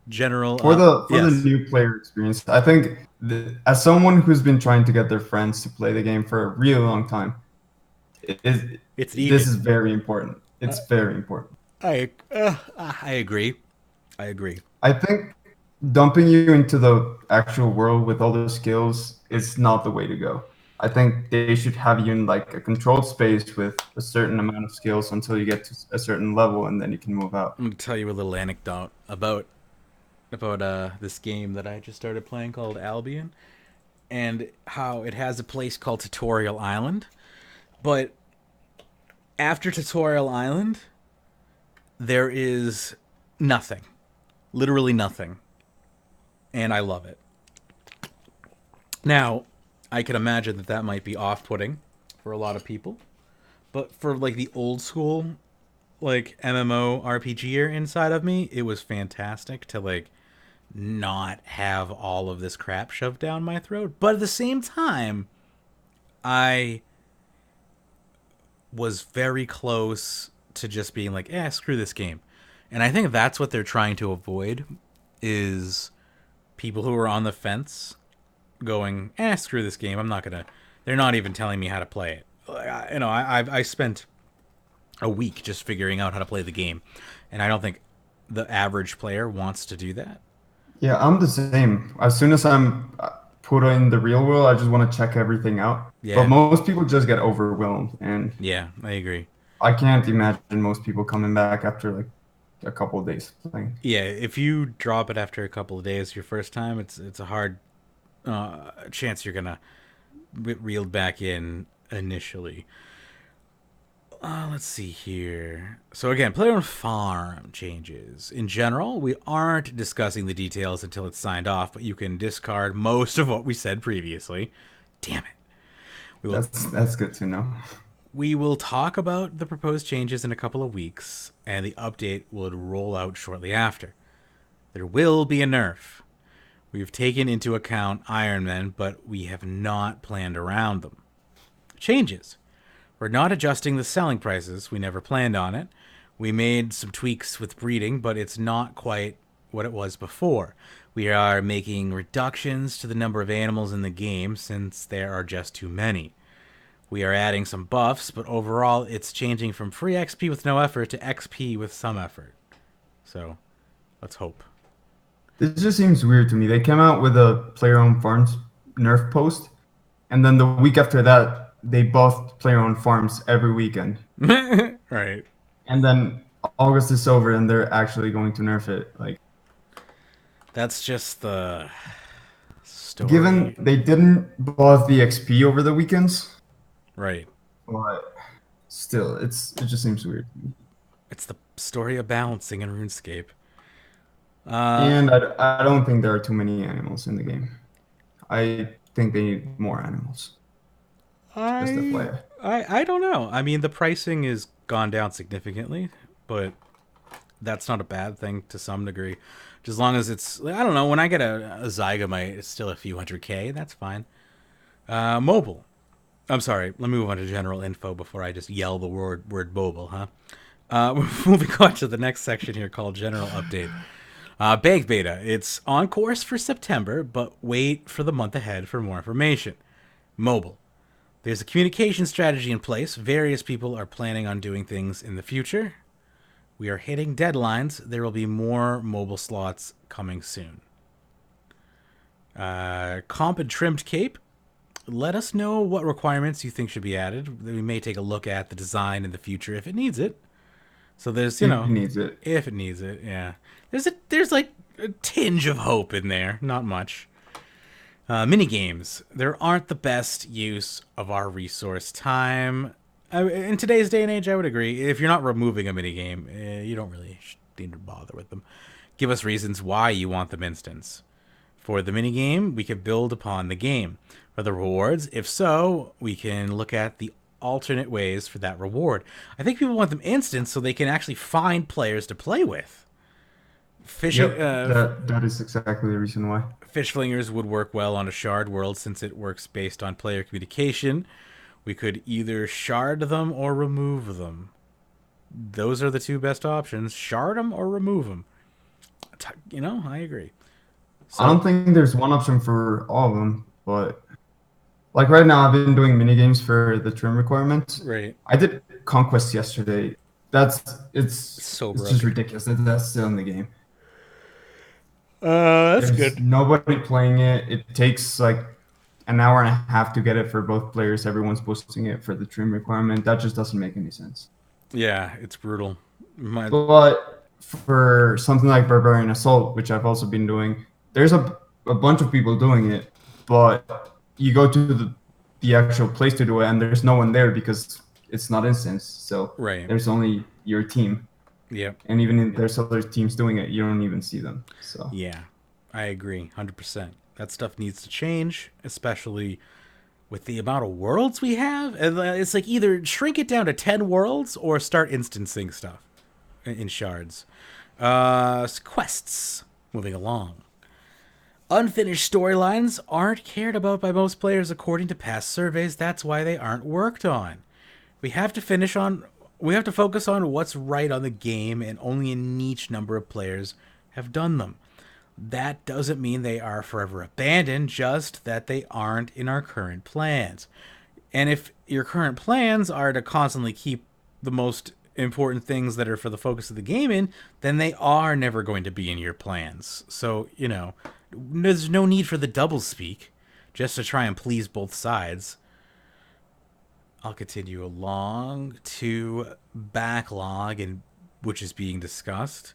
[SPEAKER 1] General
[SPEAKER 2] For the
[SPEAKER 1] yes.
[SPEAKER 2] new player experience, I think as someone who's been trying to get their friends to play the game for a really long time,
[SPEAKER 1] It's
[SPEAKER 2] this
[SPEAKER 1] needed.
[SPEAKER 2] is very important. It's very important.
[SPEAKER 1] I agree. I agree.
[SPEAKER 2] I think dumping you into the actual world with all the skills is not the way to go. I think they should have you in like a controlled space with a certain amount of skills until you get to a certain level, and then you can move out.
[SPEAKER 1] I'm gonna tell you a little anecdote about this game that I just started playing called Albion, and how it has a place called Tutorial Island. But after Tutorial Island, there is nothing. Literally nothing. And I love it. Now, I can imagine that might be off-putting for a lot of people. But for like the old school like MMO RPGer inside of me, it was fantastic to like not have all of this crap shoved down my throat. But at the same time, I was very close to just being like, screw this game. And I think that's what they're trying to avoid is people who are on the fence going, screw this game. I'm not going to. They're not even telling me how to play it. I spent a week just figuring out how to play the game. And I don't think the average player wants to do that.
[SPEAKER 2] Yeah, I'm the same. As soon as I'm put in the real world, I just want to check everything out. But
[SPEAKER 1] Yeah.
[SPEAKER 2] most people just get overwhelmed, and
[SPEAKER 1] Yeah, I agree.
[SPEAKER 2] I can't imagine most people coming back after like a couple of days playing.
[SPEAKER 1] Yeah, if you drop it after a couple of days your first time, it's a hard chance you're gonna get reeled back in initially. Let's see here. So again, player on farm changes. In general, we aren't discussing the details until it's signed off, but you can discard most of what we said previously. Damn it.
[SPEAKER 2] That's good to know.
[SPEAKER 1] We will talk about the proposed changes in a couple of weeks, and the update will roll out shortly after. There will be a nerf. We've taken into account RRman, but we have not planned around them. Changes. We're not adjusting the selling prices. We never planned on it. We made some tweaks with breeding, but it's not quite what it was before. We are making reductions to the number of animals in the game since there are just too many. We are adding some buffs, but overall it's changing from free XP with no effort to XP with some effort. So, let's hope.
[SPEAKER 2] This just seems weird to me. They came out with a player-owned farms nerf post, and then the week after that, they both play on farms every weekend.
[SPEAKER 1] Right.
[SPEAKER 2] And then August is over, and they're actually going to nerf it. Like,
[SPEAKER 1] that's just the story.
[SPEAKER 2] given they didn't buff the XP over the weekends,
[SPEAKER 1] right?
[SPEAKER 2] But still, it just seems weird.
[SPEAKER 1] It's the story of balancing in RuneScape.
[SPEAKER 2] And I don't think there are too many animals in the game. I think they need more animals. Just FYI.
[SPEAKER 1] I don't know. I mean, the pricing is gone down significantly, but that's not a bad thing to some degree. Just as long as it's, I don't know, when I get a Zygamite, it's still a few hundred K. That's fine. Mobile. I'm sorry. Let me move on to general info before I just yell the word mobile, huh? Moving on to the next section here called general update. Bank beta. It's on course for September, but wait for the month ahead for more information. Mobile. There's a communication strategy in place. Various people are planning on doing things in the future. We are hitting deadlines. There will be more mobile slots coming soon. Comp and trimmed cape. Let us know what requirements you think should be added. We may take a look at the design in the future if it needs it. So there's, you know,
[SPEAKER 2] if it needs it.
[SPEAKER 1] If it needs it, yeah. There's like a tinge of hope in there. Not much. Mini games. There aren't the best use of our resource time. In today's day and age, I would agree. If you're not removing a mini game, you don't really need to bother with them. Give us reasons why you want them instance. For the mini game, we can build upon the game. For the rewards, if so, we can look at the alternate ways for that reward. I think people want them instant so they can actually find players to play with. Fishing,
[SPEAKER 2] that is exactly the reason why.
[SPEAKER 1] Fish flingers would work well on a shard world since it works based on player communication. We could either shard them or remove them. Those are the two best options. Shard them or remove them. You know, I agree.
[SPEAKER 2] So, I don't think there's one option for all of them, but like right now, I've been doing mini games for the trim requirements.
[SPEAKER 1] Right.
[SPEAKER 2] I did Conquest yesterday. It's just ridiculous that that's still in the game.
[SPEAKER 1] That's good.
[SPEAKER 2] Nobody playing it. It takes like an hour and a half to get it for both players. Everyone's posting it for the trim requirement. That just doesn't make any sense.
[SPEAKER 1] Yeah, it's brutal.
[SPEAKER 2] But for something like Barbarian Assault, which I've also been doing, there's a bunch of people doing it, but you go to the actual place to do it, and there's no one there because it's not instance. So there's only your team.
[SPEAKER 1] Yeah.
[SPEAKER 2] And even if there's other teams doing it, you don't even see them. So
[SPEAKER 1] yeah, I agree 100%. That stuff needs to change, especially with the amount of worlds we have. And it's like either shrink it down to 10 worlds or start instancing stuff in shards. Quests. Moving along. Unfinished storylines aren't cared about by most players according to past surveys. That's why they aren't worked on. We have to focus on what's right on the game, and only a niche number of players have done them. That doesn't mean they are forever abandoned, just that they aren't in our current plans. And if your current plans are to constantly keep the most important things that are for the focus of the game in, then they are never going to be in your plans. So, you know, there's no need for the double speak just to try and please both sides. I'll continue along to backlog, and which is being discussed.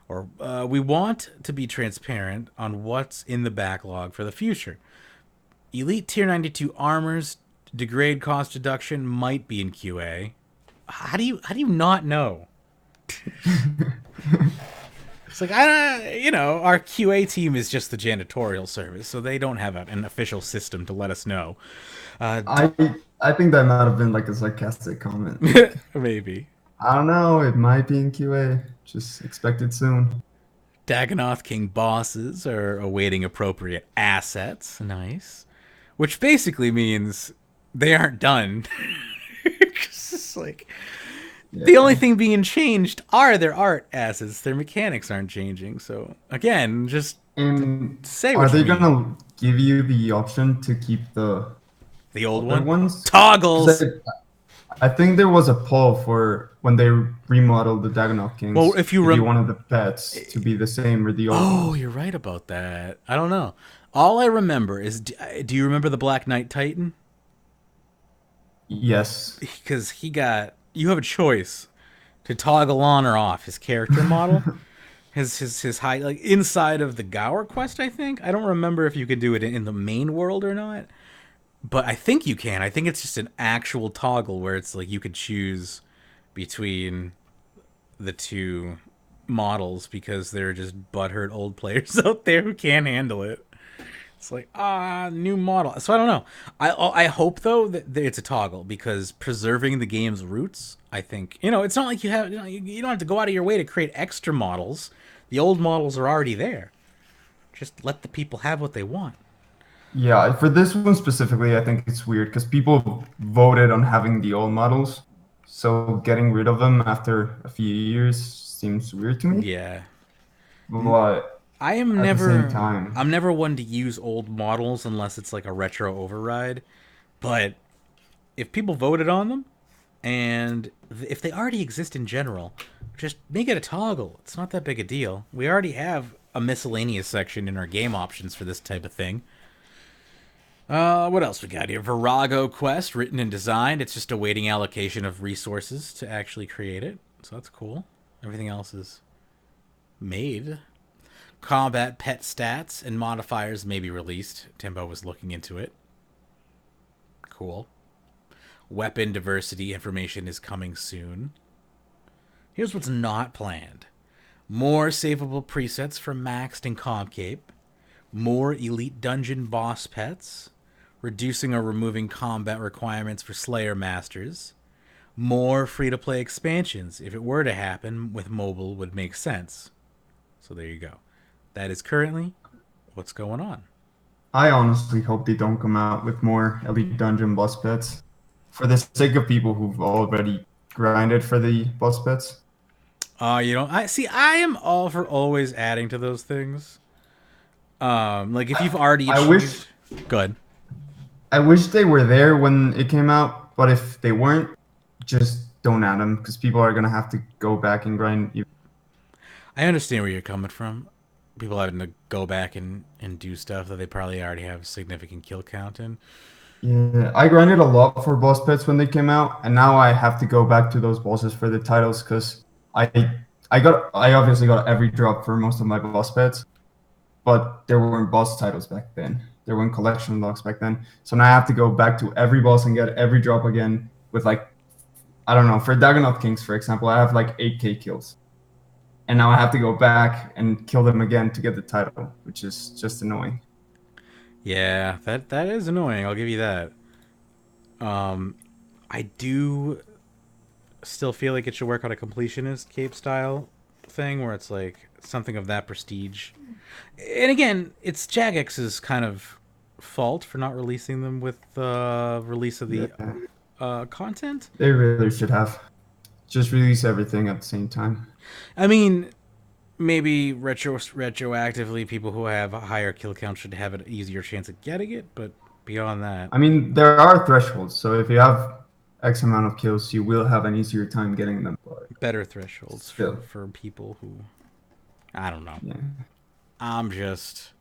[SPEAKER 1] Or we want to be transparent on what's in the backlog for the future. Elite Tier 92 armors degrade cost reduction might be in QA. How do you not know? It's like, our QA team is just the janitorial service, so they don't have an official system to let us know.
[SPEAKER 2] I think that might have been like a sarcastic comment.
[SPEAKER 1] Maybe.
[SPEAKER 2] I don't know. It might be in QA. Just expect it soon.
[SPEAKER 1] Dagannoth King bosses are awaiting appropriate assets. Nice. Which basically means they aren't done. It's like, the only thing being changed are their art assets. Their mechanics aren't changing. So, again, just say what you mean.
[SPEAKER 2] Are they going to give you the option to keep the
[SPEAKER 1] old
[SPEAKER 2] ones?
[SPEAKER 1] Toggles!
[SPEAKER 2] I think there was a poll for when they remodeled the Dagonoth
[SPEAKER 1] Well,
[SPEAKER 2] Kings
[SPEAKER 1] if
[SPEAKER 2] if you
[SPEAKER 1] you
[SPEAKER 2] wanted the pets to be the same with the old
[SPEAKER 1] oh,
[SPEAKER 2] ones.
[SPEAKER 1] you're right about that. I don't know. All I remember is, do you remember the Black Knight Titan?
[SPEAKER 2] Yes.
[SPEAKER 1] Because you have a choice to toggle on or off his character model. His high, like inside of the Gower quest, I think. I don't remember if you could do it in the main world or not, but I think you can. I think it's just an actual toggle where it's like you could choose between the two models because they're just butthurt old players out there who can't handle it. It's like new model. So I don't know. I hope though that it's a toggle because preserving the game's roots. I think it's not like you don't have to go out of your way to create extra models. The old models are already there. Just let the people have what they want.
[SPEAKER 2] Yeah, for this one specifically, I think it's weird because people voted on having the old models. So getting rid of them after a few years seems weird to me.
[SPEAKER 1] Yeah,
[SPEAKER 2] But
[SPEAKER 1] I am
[SPEAKER 2] at the same
[SPEAKER 1] never.
[SPEAKER 2] time,
[SPEAKER 1] I'm never one to use old models unless it's like a retro override. But if people voted on them, and if they already exist in general, just make it a toggle. It's not that big a deal. We already have a miscellaneous section in our game options for this type of thing. What else we got here? Virago quest, written and designed. It's just awaiting allocation of resources to actually create it. So that's cool. Everything else is made. Combat pet stats and modifiers may be released. Timbo was looking into it. Cool. Weapon diversity information is coming soon. Here's what's not planned. More savable presets for Maxed and Comcape. More elite dungeon boss pets. Reducing or removing combat requirements for Slayer Masters. More free-to-play expansions. If it were to happen with mobile, would make sense. So there you go. That is currently what's going on.
[SPEAKER 2] I honestly hope they don't come out with more Elite Dungeon boss pets for the sake of people who've already grinded for the boss pets.
[SPEAKER 1] I am all for always adding to those things. Like if you've already
[SPEAKER 2] I wish
[SPEAKER 1] achieved, good.
[SPEAKER 2] I wish they were there when it came out, but if they weren't, just don't add them because people are gonna have to go back and grind.
[SPEAKER 1] I understand where you're coming from. People having to go back and do stuff that they probably already have significant kill count in.
[SPEAKER 2] Yeah, I grinded a lot for boss pets when they came out, and now I have to go back to those bosses for the titles because I I obviously got every drop for most of my boss pets, but there weren't boss titles back then. There weren't collection locks back then. So now I have to go back to every boss and get every drop again with like I don't know, for Dagonoth Kings, for example, I have like 8k kills. And now I have to go back and kill them again to get the title, which is just annoying.
[SPEAKER 1] Yeah, that is annoying. I'll give you that. I do still feel like it should work on a completionist cape style thing where it's like something of that prestige. And again, it's Jagex's kind of fault for not releasing them with the release of the
[SPEAKER 2] Yeah,
[SPEAKER 1] content.
[SPEAKER 2] they really should have just release everything at the same time.
[SPEAKER 1] I mean, maybe retroactively, people who have a higher kill count should have an easier chance at getting it. But beyond that,
[SPEAKER 2] I mean, there are thresholds, so if you have X amount of kills, you will have an easier time getting them. But
[SPEAKER 1] better thresholds
[SPEAKER 2] still,
[SPEAKER 1] for people who I don't know.
[SPEAKER 2] yeah.
[SPEAKER 1] I'm just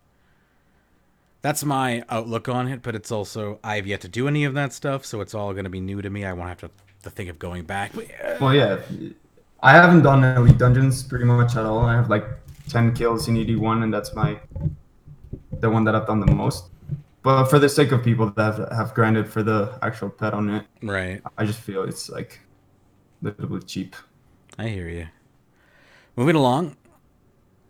[SPEAKER 1] that's my outlook on it, but it's also I've yet to do any of that stuff, so it's all going to be new to me. I won't have to think of going back.
[SPEAKER 2] Well, yeah, I haven't done elite dungeons pretty much at all. I have like 10 kills in ED1, and that's the one that I've done the most. But for the sake of people that have grinded for the actual pet on it,
[SPEAKER 1] Right.
[SPEAKER 2] I just feel it's like a little bit cheap.
[SPEAKER 1] I hear you. Moving along,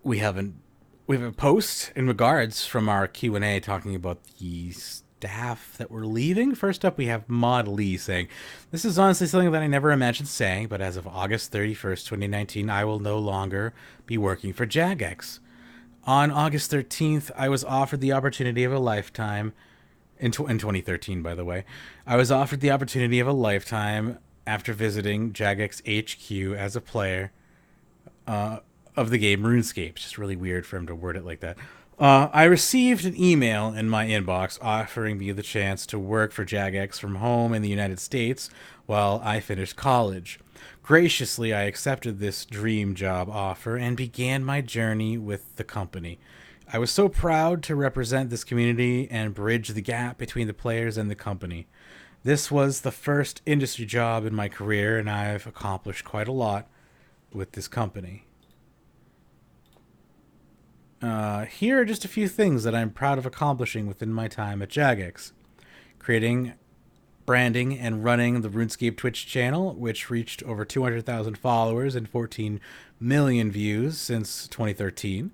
[SPEAKER 1] we have a post in regards from our Q&A talking about the staff that were leaving. First up, we have Mod Lee saying, "This is honestly something that I never imagined saying, but as of August 31st, 2019, I will no longer be working for Jagex. On August 13th, I was offered the opportunity of a lifetime. In 2013, by the way. I was offered the opportunity of a lifetime after visiting Jagex HQ as a player of the game Runescape." It's just really weird for him to word it like that. I received an email in my inbox offering me the chance to work for Jagex from home in the United States while I finished college. Graciously, I accepted this dream job offer and began my journey with the company. I was so proud to represent this community and bridge the gap between the players and the company. This was the first industry job in my career, and I've accomplished quite a lot with this company. Here are just a few things that I'm proud of accomplishing within my time at Jagex. Creating, branding, and running the Runescape Twitch channel, which reached over 200,000 followers and 14 million views since 2013.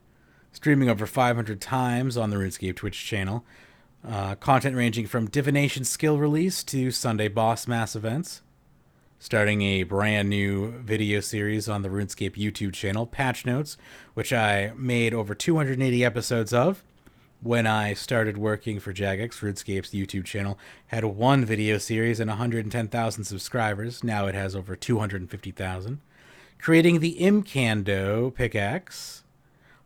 [SPEAKER 1] Streaming over 500 times on the Runescape Twitch channel. Content ranging from divination skill release to Sunday boss mass events. Starting a brand new video series on the Runescape YouTube channel, Patch Notes, which I made over 280 episodes of. When I started working for Jagex, RuneScape's YouTube channel had one video series and 110,000 subscribers. Now it has over 250,000. Creating the Imcando pickaxe,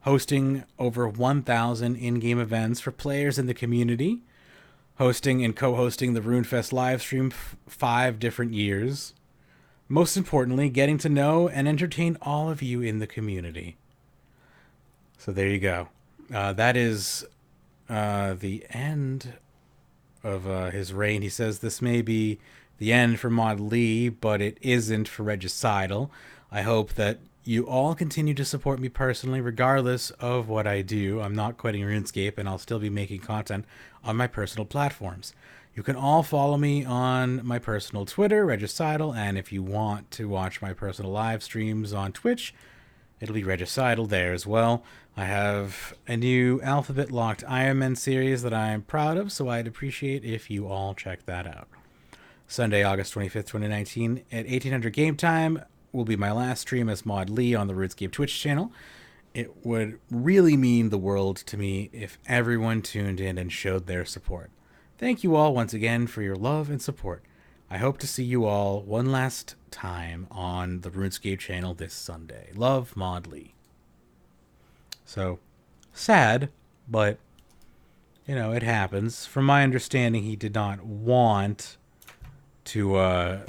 [SPEAKER 1] hosting over 1,000 in-game events for players in the community, hosting and co-hosting the RuneFest livestream 5 different years. Most importantly, getting to know and entertain all of you in the community. So there you go. That is the end of his reign. He says this may be the end for Mod Lee, but it isn't for Regicidal. I hope that you all continue to support me personally, regardless of what I do. I'm not quitting RuneScape, and I'll still be making content on my personal platforms. You can all follow me on my personal Twitter, Regicidal, and if you want to watch my personal live streams on Twitch, it'll be Regicidal there as well. I have a new Alphabet Locked RRman series that I'm proud of, so I'd appreciate if you all check that out. Sunday, August 25th, 2019 at 1800 game time will be my last stream as Mod Lee on the RuneScape Twitch channel. It would really mean the world to me if everyone tuned in and showed their support. Thank you all once again for your love and support. I hope to see you all one last time on the RuneScape channel this Sunday. Love, Mod Lee. So, sad, but, you know, it happens. From my understanding, he did not want to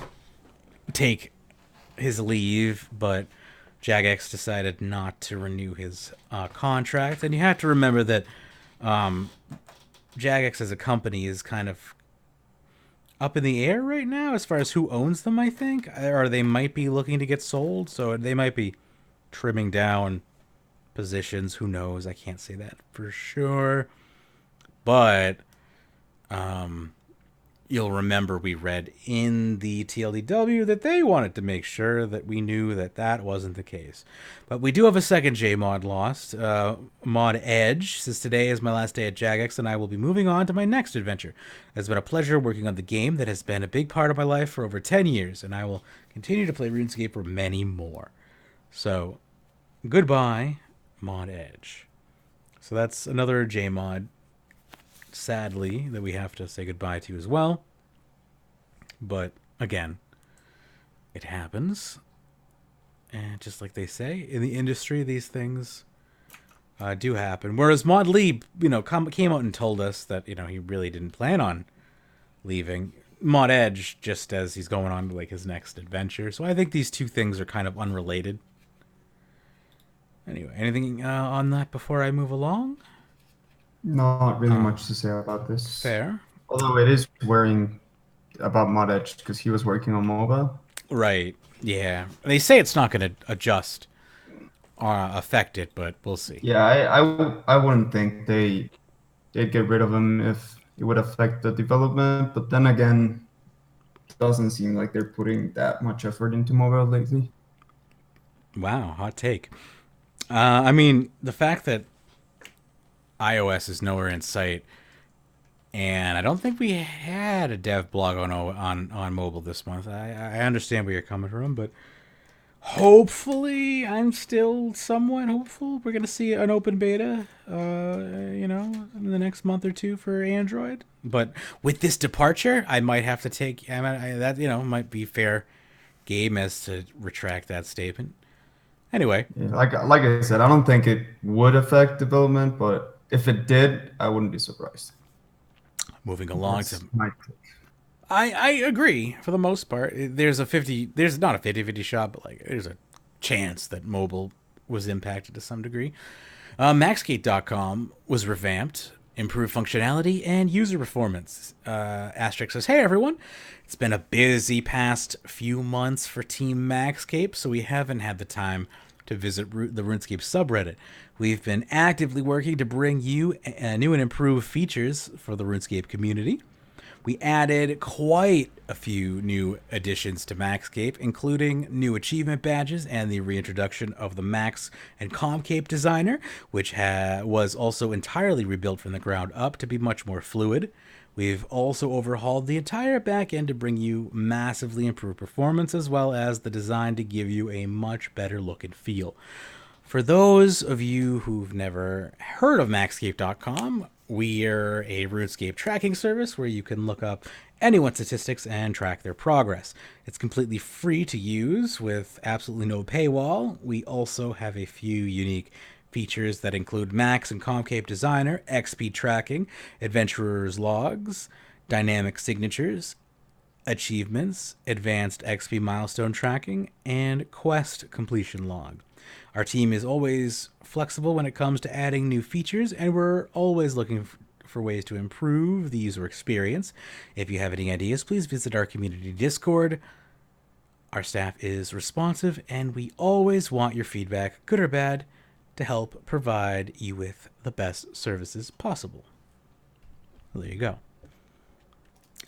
[SPEAKER 1] take his leave, but Jagex decided not to renew his contract. And you have to remember that Jagex as a company is kind of up in the air right now as far as who owns them, I think. Or they might be looking to get sold, so they might be trimming down positions. Who knows? I can't say that for sure. But you'll remember we read in the TLDW that they wanted to make sure that we knew that that wasn't the case. But we do have a second JMod lost. Mod Edge says, today is my last day at Jagex, and I will be moving on to my next adventure. It's been a pleasure working on the game that has been a big part of my life for over 10 years, and I will continue to play RuneScape for many more. So, goodbye, Mod Edge. So that's another JMod, sadly, that we have to say goodbye to as well. But again, it happens. And just like they say, in the industry, these things do happen. Whereas Mod Lee, you know, came out and told us that, you know, he really didn't plan on leaving. Mod Edge, just as he's going on to like his next adventure. So I think these two things are kind of unrelated. Anyway, anything on that before I move along?
[SPEAKER 2] Not really much to say about this.
[SPEAKER 1] Fair.
[SPEAKER 2] Although it is worrying about Mod Edge because he was working on mobile.
[SPEAKER 1] Right. Yeah. They say it's not going to adjust or affect it, but we'll see.
[SPEAKER 2] Yeah, I wouldn't think they'd get rid of him if it would affect the development. But then again, it doesn't seem like they're putting that much effort into mobile lately.
[SPEAKER 1] Wow, hot take. I mean, the fact that iOS is nowhere in sight, and I don't think we had a dev blog on mobile this month. I understand where you're coming from, but hopefully, I'm still somewhat hopeful we're gonna see an open beta, you know, in the next month or two for Android. But with this departure, I might have to take that, you know, might be fair game as to retract that statement. Anyway,
[SPEAKER 2] yeah, like I said, I don't think it would affect development, but if it did, I wouldn't be surprised.
[SPEAKER 1] moving along
[SPEAKER 2] That's my take.
[SPEAKER 1] I agree for the most part. There's not a 50-50 shot, but like there's a chance that mobile was impacted to some degree. Maxgate.com was revamped, improved functionality and user performance. Asterisk says, "Hey everyone, it's been a busy past few months for Team Maxcape, so we haven't had the time to visit the RuneScape subreddit. We've been actively working to bring you new and improved features for the RuneScape community. We added quite a few new additions to Maxcape, including new achievement badges and the reintroduction of the Max and Comcape designer, which was also entirely rebuilt from the ground up to be much more fluid. We've also overhauled the entire back end to bring you massively improved performance, as well as the design to give you a much better look and feel. For those of you who've never heard of Maxscape.com, we're a RuneScape tracking service where you can look up anyone's statistics and track their progress. It's completely free to use with absolutely no paywall. We also have a few unique features that include Max and Comcape Designer, XP tracking, Adventurer's logs, dynamic signatures, achievements, advanced XP milestone tracking, and quest completion log. Our team is always flexible when it comes to adding new features, and we're always looking for ways to improve the user experience. If you have any ideas, please visit our community Discord. Our staff is responsive, and we always want your feedback, good or bad, to help provide you with the best services possible." Well, there you go.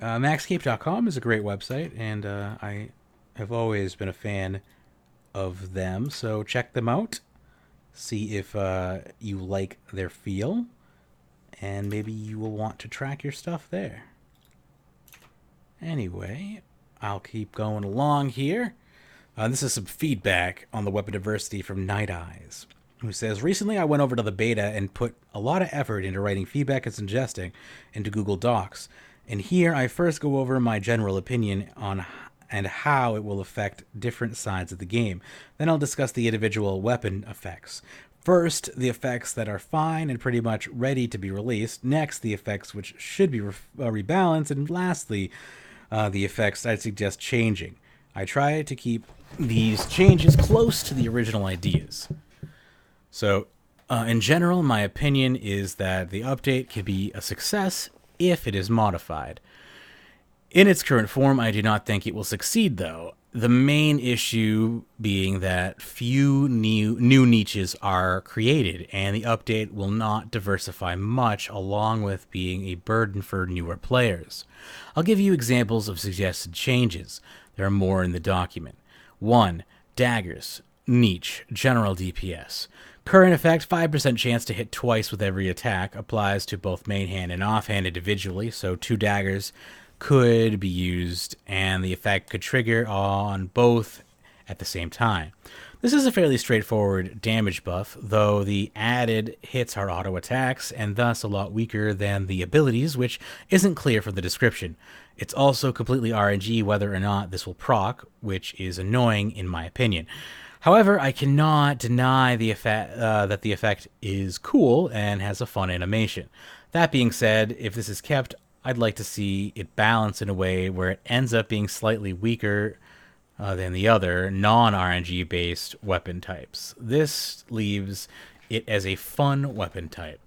[SPEAKER 1] Maxscape.com is a great website, and I have always been a fan of them, so check them out, see if you like their feel, and maybe you will want to track your stuff there. Anyway, I'll keep going along here. This is some feedback on the weapon diversity from Night Eyes, who says, "Recently I went over to the beta and put a lot of effort into writing feedback and suggesting into Google Docs, and here I first go over my general opinion on and how it will affect different sides of the game. Then I'll discuss the individual weapon effects. First, the effects that are fine and pretty much ready to be released. Next, the effects which should be rebalanced. And lastly, the effects I'd suggest changing. I try to keep these changes close to the original ideas." So, in general, my opinion is that the update can be a success if it is modified. In its current form, I do not think it will succeed, though. The main issue being that few new niches are created, and the update will not diversify much, along with being a burden for newer players. I'll give you examples of suggested changes. There are more in the document. 1. Daggers. Niche. General DPS. Current effect, 5% chance to hit twice with every attack. Applies to both main hand and offhand individually, so 2 daggers could be used, and the effect could trigger on both at the same time. This is a fairly straightforward damage buff, though the added hits are auto attacks, and thus a lot weaker than the abilities, which isn't clear from the description. It's also completely RNG whether or not this will proc, which is annoying in my opinion. However, I cannot deny the effect that the effect is cool and has a fun animation. That being said, if this is kept, I'd like to see it balanced in a way where it ends up being slightly weaker than the other non-RNG based weapon types. This leaves it as a fun weapon type.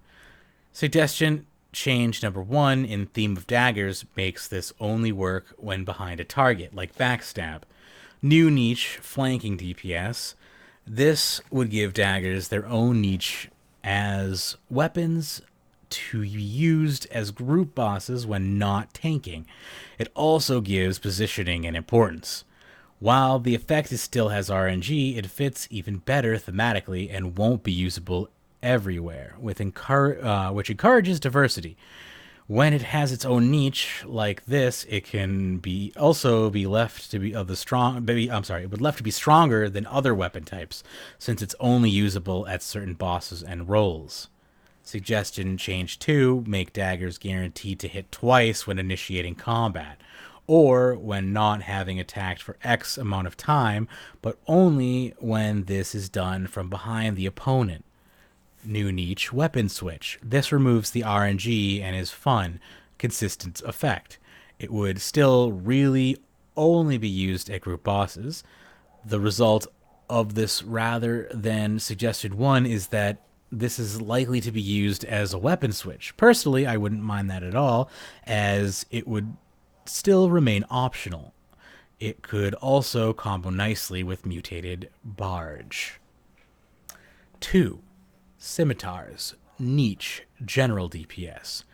[SPEAKER 1] Suggestion: change number 1 in theme of daggers makes this only work when behind a target, like backstab. New niche, flanking DPS. This would give daggers their own niche as weapons to be used as group bosses when not tanking. It also gives positioning and importance. While the effect still has RNG, it fits even better thematically and won't be usable everywhere, which encourages diversity. When it has its own niche like this, it can also be left to be it would left to be stronger than other weapon types, since it's only usable at certain bosses and roles. Suggestion: change 2, make daggers guaranteed to hit twice when initiating combat, or when not having attacked for X amount of time, but only when this is done from behind the opponent. New niche, weapon switch. This removes the RNG and is fun, consistent effect. It would still really only be used at group bosses. The result of this rather than suggested one is that this is likely to be used as a weapon switch. Personally, I wouldn't mind that at all, as it would still remain optional. It could also combo nicely with mutated barge. 2. Scimitars. Niche. General DPS.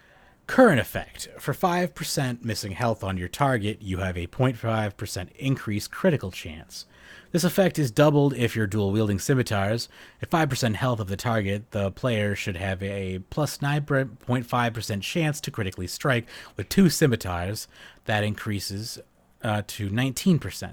[SPEAKER 1] Current effect. For 5% missing health on your target, you have a 0.5% increased critical chance. This effect is doubled if you're dual-wielding scimitars. At 5% health of the target, the player should have a plus 9.5% chance to critically strike with 2 scimitars. That increases to 19%.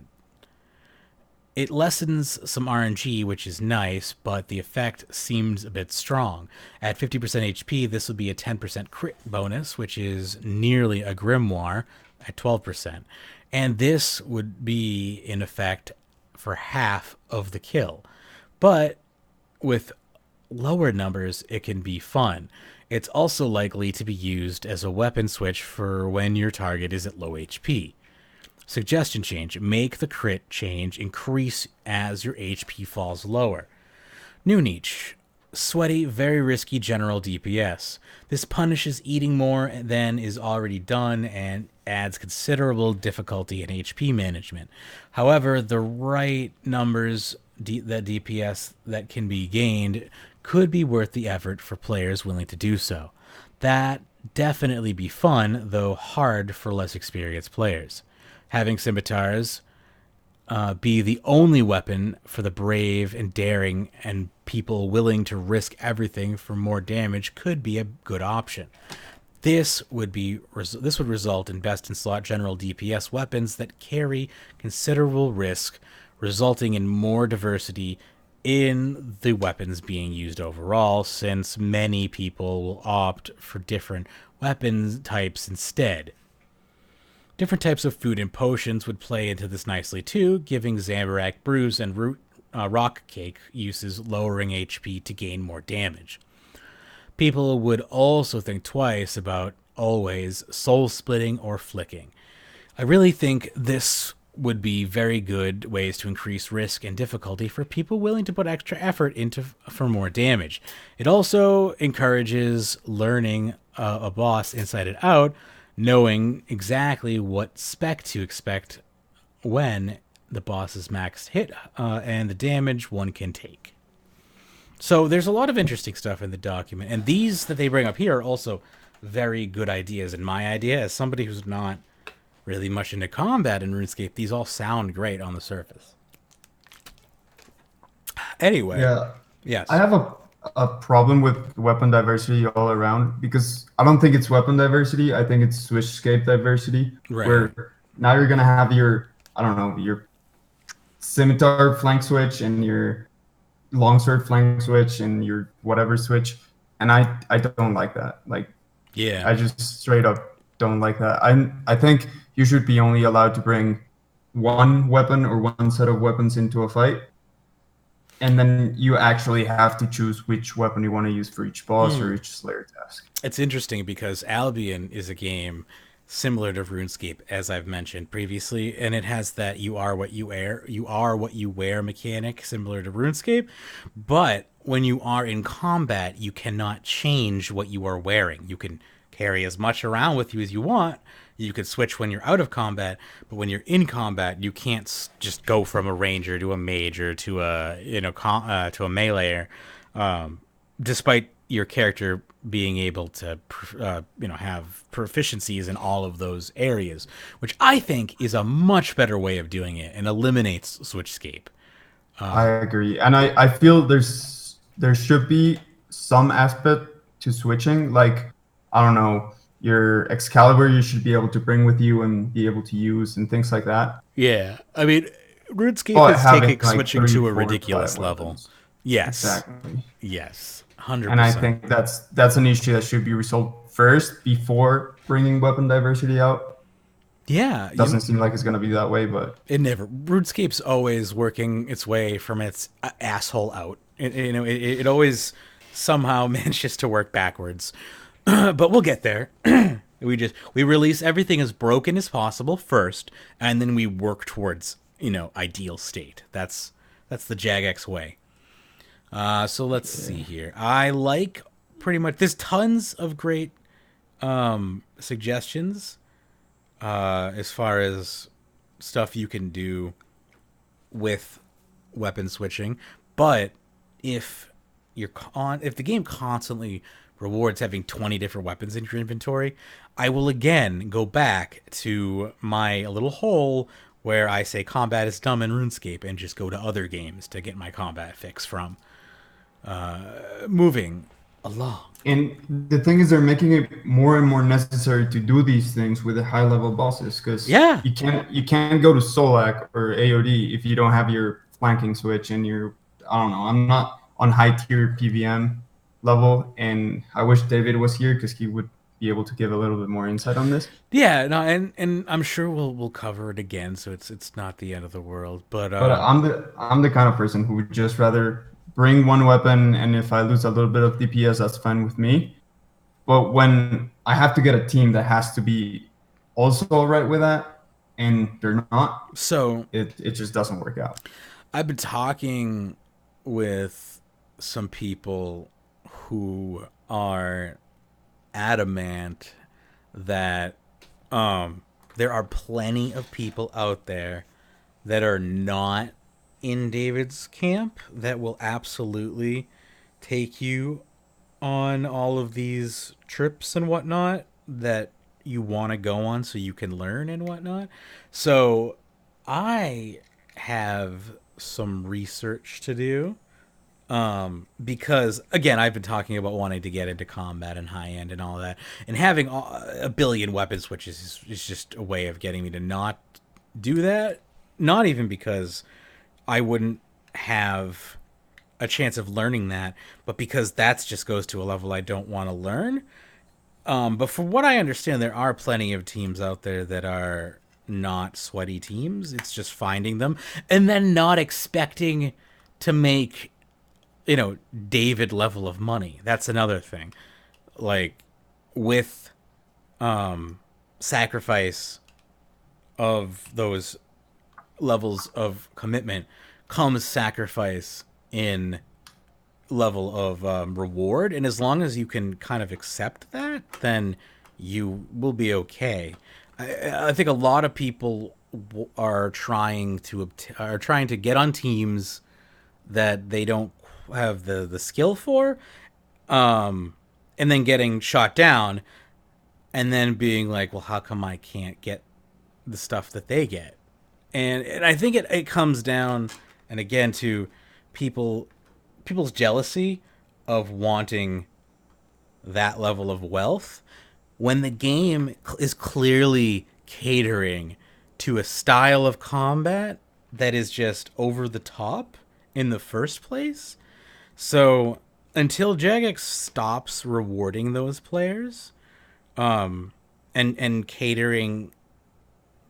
[SPEAKER 1] It lessens some RNG, which is nice, but the effect seems a bit strong. At 50% HP, this would be a 10% crit bonus, which is nearly a grimoire at 12%. And this would be in effect for half of the kill. But with lower numbers, it can be fun. It's also likely to be used as a weapon switch for when your target is at low HP. Suggestion change. Make the crit change increase as your HP falls lower. New niche. Sweaty, very risky general DPS. This punishes eating more than is already done and adds considerable difficulty in HP management. However, the right numbers that DPS that can be gained could be worth the effort for players willing to do so. That definitely be fun, though hard for less experienced players. Having scimitars be the only weapon for the brave and daring and people willing to risk everything for more damage could be a good option. This would result in best in slot general DPS weapons that carry considerable risk, resulting in more diversity in the weapons being used overall, since many people will opt for different weapon types instead. Different types of food and potions would play into this nicely too, giving Zamorak brews and rock cake uses lowering HP to gain more damage. People would also think twice about always soul splitting or flicking. I really think this would be very good ways to increase risk and difficulty for people willing to put extra effort into for more damage. It also encourages learning a boss inside and out, knowing exactly what spec to expect when the boss's max hit and the damage one can take. So there's a lot of interesting stuff in the document, and these that they bring up here are also very good ideas. And my idea, as somebody who's not really much into combat in RuneScape, these all sound great on the surface. Anyway,
[SPEAKER 2] Yeah,
[SPEAKER 1] yes.
[SPEAKER 2] I have a problem with weapon diversity all around, because I don't think it's weapon diversity. I think it's switchscape diversity,
[SPEAKER 1] Right.
[SPEAKER 2] where now you're gonna have your, I don't know, your scimitar flank switch and your longsword flank switch and your whatever switch, and I don't like that. Like,
[SPEAKER 1] Yeah.
[SPEAKER 2] I just straight up don't like that. I think you should be only allowed to bring one weapon or one set of weapons into a fight, and then you actually have to choose which weapon you want to use for each boss or each Slayer task.
[SPEAKER 1] It's interesting because Albion is a game similar to RuneScape, as I've mentioned previously, and it has that you are what you wear mechanic similar to RuneScape, but when you are in combat, you cannot change what you are wearing. You can carry as much around with you as you want. You could switch when you're out of combat, but when you're in combat, you can't just go from a ranger to a mage or to a to a meleeer, despite your character being able to have proficiencies in all of those areas, which I think is a much better way of doing it and eliminates switchscape.
[SPEAKER 2] I agree, and I feel there should be some aspect to switching. Like, I don't know, your Excalibur you should be able to bring with you and be able to use and things like that.
[SPEAKER 1] Yeah, I mean, RuneScape
[SPEAKER 2] But
[SPEAKER 1] is
[SPEAKER 2] having
[SPEAKER 1] taking
[SPEAKER 2] like
[SPEAKER 1] switching
[SPEAKER 2] 3,
[SPEAKER 1] to a
[SPEAKER 2] 4,
[SPEAKER 1] ridiculous
[SPEAKER 2] 5
[SPEAKER 1] level.
[SPEAKER 2] weapons.
[SPEAKER 1] Yes,
[SPEAKER 2] Exactly.
[SPEAKER 1] yes, 100%.
[SPEAKER 2] And I think that's an issue that should be resolved first before bringing weapon diversity out.
[SPEAKER 1] Yeah,
[SPEAKER 2] Doesn't seem like it's going to be that way, but
[SPEAKER 1] it never. RuneScape's always working its way from its asshole out. It always somehow manages to work backwards. But we'll get there. We release everything as broken as possible first, and then we work towards ideal state. That's the Jagex way. So let's see here. I like pretty much. There's tons of great suggestions as far as stuff you can do with weapon switching, but if if the game constantly rewards having 20 different weapons in your inventory, I will again go back to my little hole where I say combat is dumb in RuneScape and just go to other games to get my combat fix from. Moving along.
[SPEAKER 2] And the thing is, they're making it more and more necessary to do these things with the high level bosses, because
[SPEAKER 1] Yeah.
[SPEAKER 2] you can't go to Solak or AOD if you don't have your flanking switch and your, I don't know. I'm not on high tier PVM level, and I wish David was here because he would be able to give a little bit more insight on this.
[SPEAKER 1] Yeah, no, and I'm sure we'll cover it again, so it's not the end of the world. But
[SPEAKER 2] But I'm the kind of person who would just rather bring one weapon, and if I lose a little bit of DPS, that's fine with me. But when I have to get a team that has to be also all right with that, and they're not,
[SPEAKER 1] so
[SPEAKER 2] it just doesn't work out.
[SPEAKER 1] I've been talking with some people who are adamant that there are plenty of people out there that are not in David's camp that will absolutely take you on all of these trips and whatnot that you want to go on so you can learn and whatnot. So I have some research to do, because again, I've been talking about wanting to get into combat and high end and all that, and having a billion weapon switches is just a way of getting me to not do that. Not even because I wouldn't have a chance of learning that, but because that just goes to a level I don't want to learn. But from what I understand, there are plenty of teams out there that are not sweaty teams. It's just finding them and then not expecting to make, David level of money. That's another thing. Like with sacrifice of those levels of commitment comes sacrifice in level of reward, and as long as you can kind of accept that, then you will be okay. I think a lot of people are trying to get on teams that they don't have the skill for, and then getting shot down, and then being like, well, how come I can't get the stuff that they get? And I think it comes down, and again, to people's jealousy of wanting that level of wealth when the game is clearly catering to a style of combat that is just over the top in the first place. So until Jagex stops rewarding those players, and catering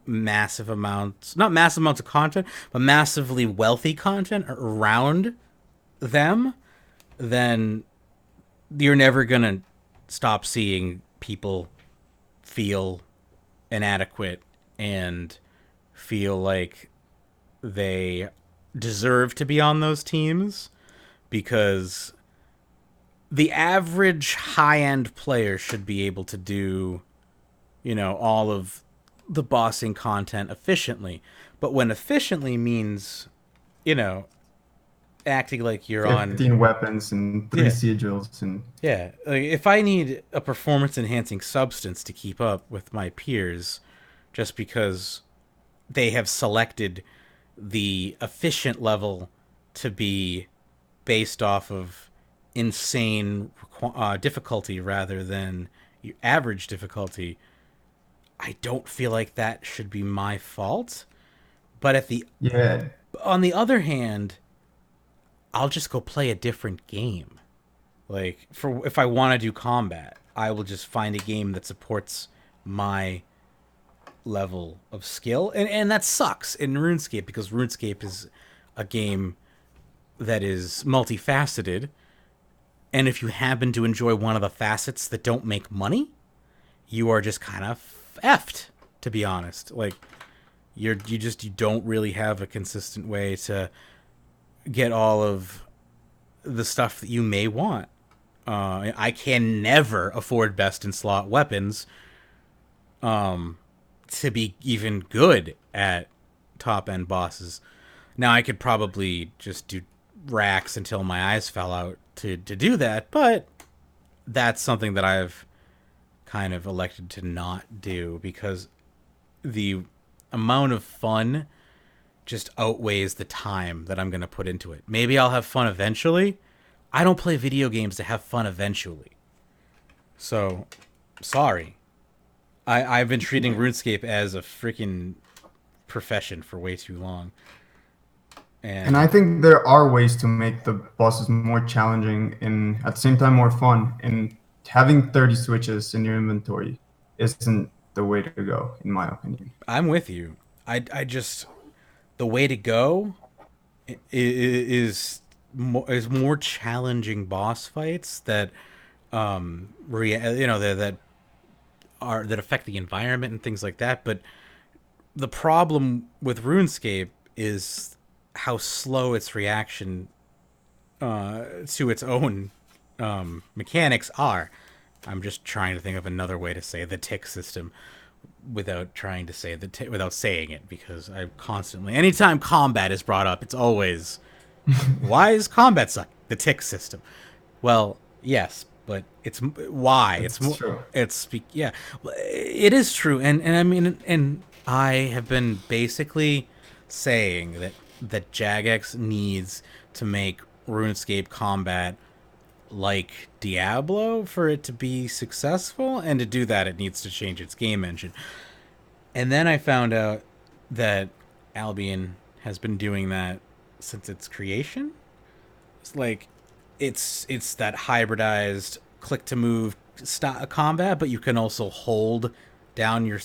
[SPEAKER 1] massive amounts, not massive amounts of content, but massively wealthy content around them, then you're never gonna stop seeing people feel inadequate and feel like they deserve to be on those teams, because the average high-end player should be able to do, all of the bossing content efficiently. But when efficiently means, acting like you're
[SPEAKER 2] 15
[SPEAKER 1] on
[SPEAKER 2] weapons and 3 sigils and
[SPEAKER 1] yeah, like if I need a performance enhancing substance to keep up with my peers just because they have selected the efficient level to be based off of insane difficulty rather than average difficulty, I don't feel like that should be my fault. But on the other hand, I'll just go play a different game. Like, if I want to do combat, I will just find a game that supports my level of skill. And that sucks in RuneScape, because RuneScape is a game that is multifaceted. And if you happen to enjoy one of the facets that don't make money, you are just kind of effed, to be honest. Like, you don't really have a consistent way to get all of the stuff that you may want. I can never afford best in slot weapons to be even good at top end bosses. Now I could probably just do racks until my eyes fell out to do that, but that's something that I've kind of elected to not do because the amount of fun just outweighs the time that I'm going to put into it. Maybe I'll have fun eventually. I don't play video games to have fun eventually. So, sorry. I've been treating RuneScape as a freaking profession for way too long.
[SPEAKER 2] And I think there are ways to make the bosses more challenging and at the same time more fun. And having 30 switches in your inventory isn't the way to go, in my opinion.
[SPEAKER 1] I'm with you. I just the way to go is more challenging boss fights that that affect the environment and things like that. But the problem with RuneScape is how slow its reaction to its own mechanics are. I'm just trying to think of another way to say the tick system without trying to say without saying it, because I constantly, anytime combat is brought up, it's always why is combat suck? The tick system. Well, yes, but it's why it's more.
[SPEAKER 2] True.
[SPEAKER 1] Yeah, it is true, and I mean, and I have been basically saying that Jagex needs to make RuneScape combat like Diablo for it to be successful, and to do that it needs to change its game engine. And then I found out that Albion has been doing that since its creation. It's like it's that hybridized click to move combat, but you can also hold down your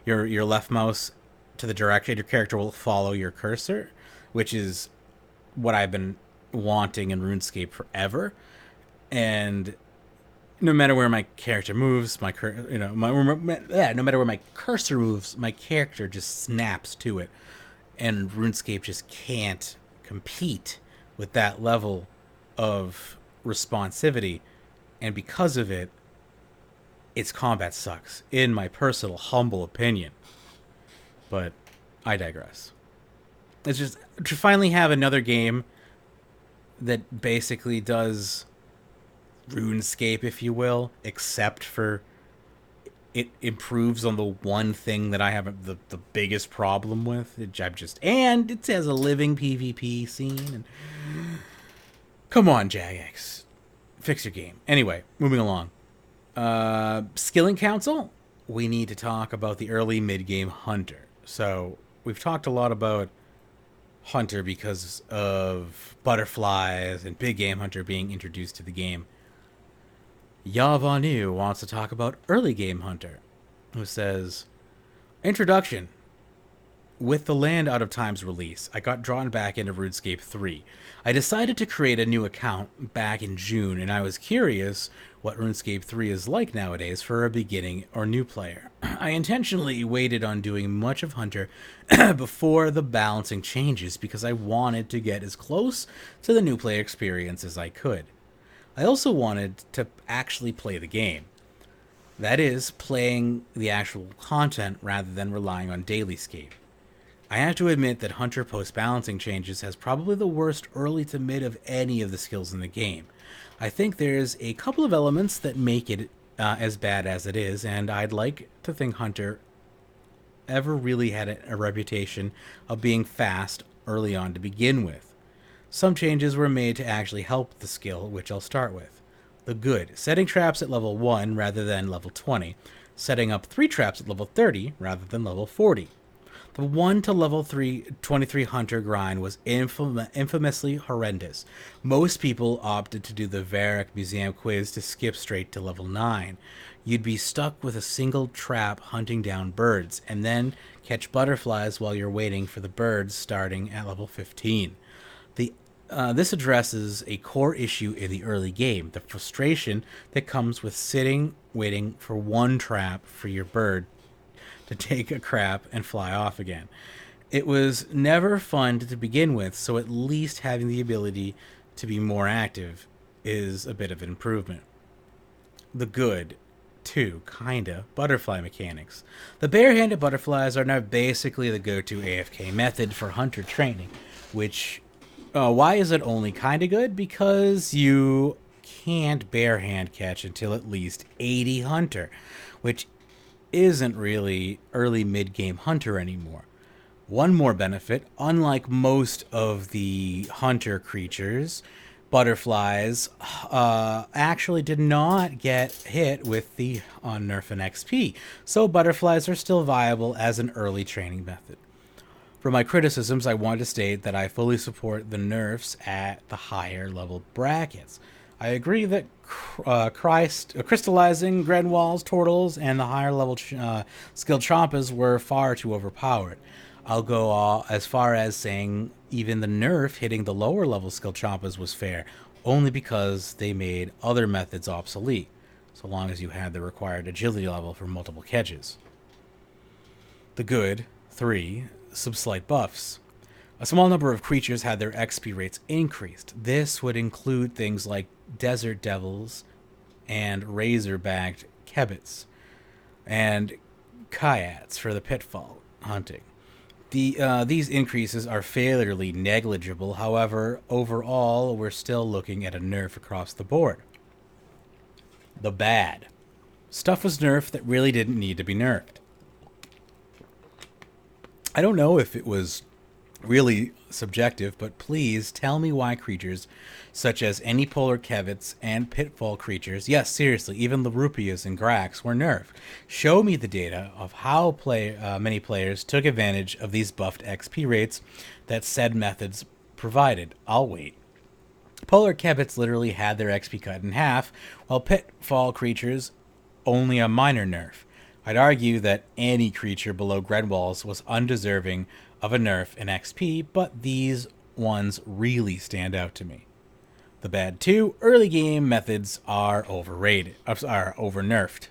[SPEAKER 1] your left mouse to the direction. Your character will follow your cursor, which is what I've been wanting in RuneScape forever. And no matter where my character moves, no matter where my cursor moves, my character just snaps to it. And RuneScape just can't compete with that level of responsivity. And because of it, its combat sucks, in my personal, humble opinion. But I digress. It's just to finally have another game that basically does RuneScape, if you will, except for it improves on the one thing that I have the biggest problem with. And it has a living PvP scene. And come on, Jagex, fix your game. Anyway, moving along. Skilling Council. We need to talk about the early mid-game Hunter. So we've talked a lot about Hunter because of butterflies and big game Hunter being introduced to the game. Yavanu wants to talk about early game Hunter, who says, Introduction. With the Land Out of Time's release, I got drawn back into RuneScape 3. I decided to create a new account back in June, and I was curious what RuneScape 3 is like nowadays for a beginning or new player. I intentionally waited on doing much of Hunter before the balancing changes because I wanted to get as close to the new player experience as I could. I also wanted to actually play the game. That is, playing the actual content rather than relying on dailyscape. I have to admit that Hunter post-balancing changes has probably the worst early to mid of any of the skills in the game. I think there's a couple of elements that make it as bad as it is, and I'd like to think Hunter ever really had a reputation of being fast early on to begin with. Some changes were made to actually help the skill, which I'll start with. The good, setting traps at level 1 rather than level 20, setting up 3 traps at level 30 rather than level 40. The 1 to level 23 Hunter grind was infamously horrendous. Most people opted to do the Varric Museum quiz to skip straight to level 9. You'd be stuck with a single trap hunting down birds, and then catch butterflies while you're waiting for the birds starting at level 15. The This addresses a core issue in the early game, the frustration that comes with sitting, waiting for one trap for your bird to take a crap and fly off again. It was never fun to begin with, so at least having the ability to be more active is a bit of an improvement. The good, too, kinda, butterfly mechanics. The barehanded butterflies are now basically the go-to AFK method for hunter training, which, why is it only kinda good? Because you can't barehand catch until at least 80 hunter, which isn't really early mid-game hunter anymore. One more benefit, unlike most of the hunter creatures, butterflies actually did not get hit with the nerf and XP, so butterflies are still viable as an early training method. For my criticisms, I want to state that I fully support the nerfs at the higher level brackets. I agree that crystallizing, Grenwalls, Turtles, and the higher level skilled Champas were far too overpowered. I'll go as far as saying even the nerf hitting the lower level skilled Champas was fair, only because they made other methods obsolete, so long as you had the required agility level for multiple catches. The good, 3, some slight buffs. A small number of creatures had their XP rates increased. This would include things like desert devils and razor-backed kebits and kyats for the pitfall hunting. These increases are fairly negligible. However, overall, we're still looking at a nerf across the board. The bad. Stuff was nerfed that really didn't need to be nerfed. I don't know if it was really subjective, but please tell me why creatures such as any polar kevits and pitfall creatures, yes, seriously, even the rupias and grax were nerfed. Show me the data of how many players took advantage of these buffed XP rates that said methods provided. I'll wait. Polar kevits literally had their XP cut in half, while pitfall creatures only a minor nerf. I'd argue that any creature below Grenwalls was undeserving of a nerf in XP, but these ones really stand out to me. The bad 2, early game methods are over-nerfed.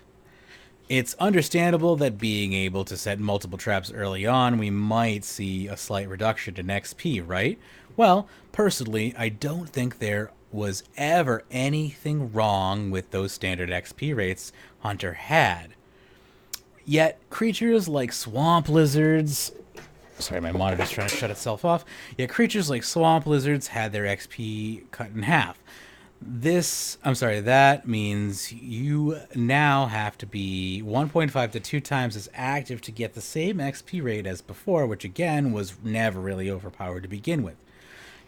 [SPEAKER 1] It's understandable that being able to set multiple traps early on, we might see a slight reduction in XP, right? Well, personally, I don't think there was ever anything wrong with those standard XP rates Hunter had. Yet, creatures like swamp lizards... Sorry, my monitor's trying to shut itself off. Yet, creatures like swamp lizards had their XP cut in half. That means you now have to be 1.5 to 2 times as active to get the same XP rate as before, which again was never really overpowered to begin with.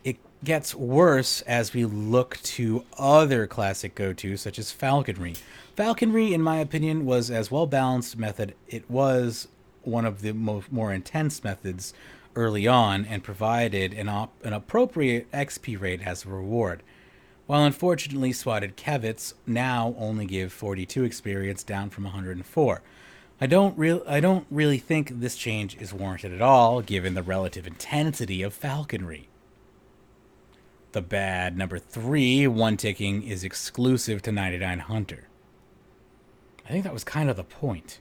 [SPEAKER 1] It gets worse as we look to other classic go-tos such as falconry. Falconry, in my opinion, was as well-balanced method. It was one of the more intense methods early on and provided an appropriate XP rate as a reward. While unfortunately swatted kevits now only give 42 experience, down from 104. I don't really think this change is warranted at all, given the relative intensity of falconry. The bad number 3, one ticking is exclusive to 99 Hunter. I think that was kind of the point.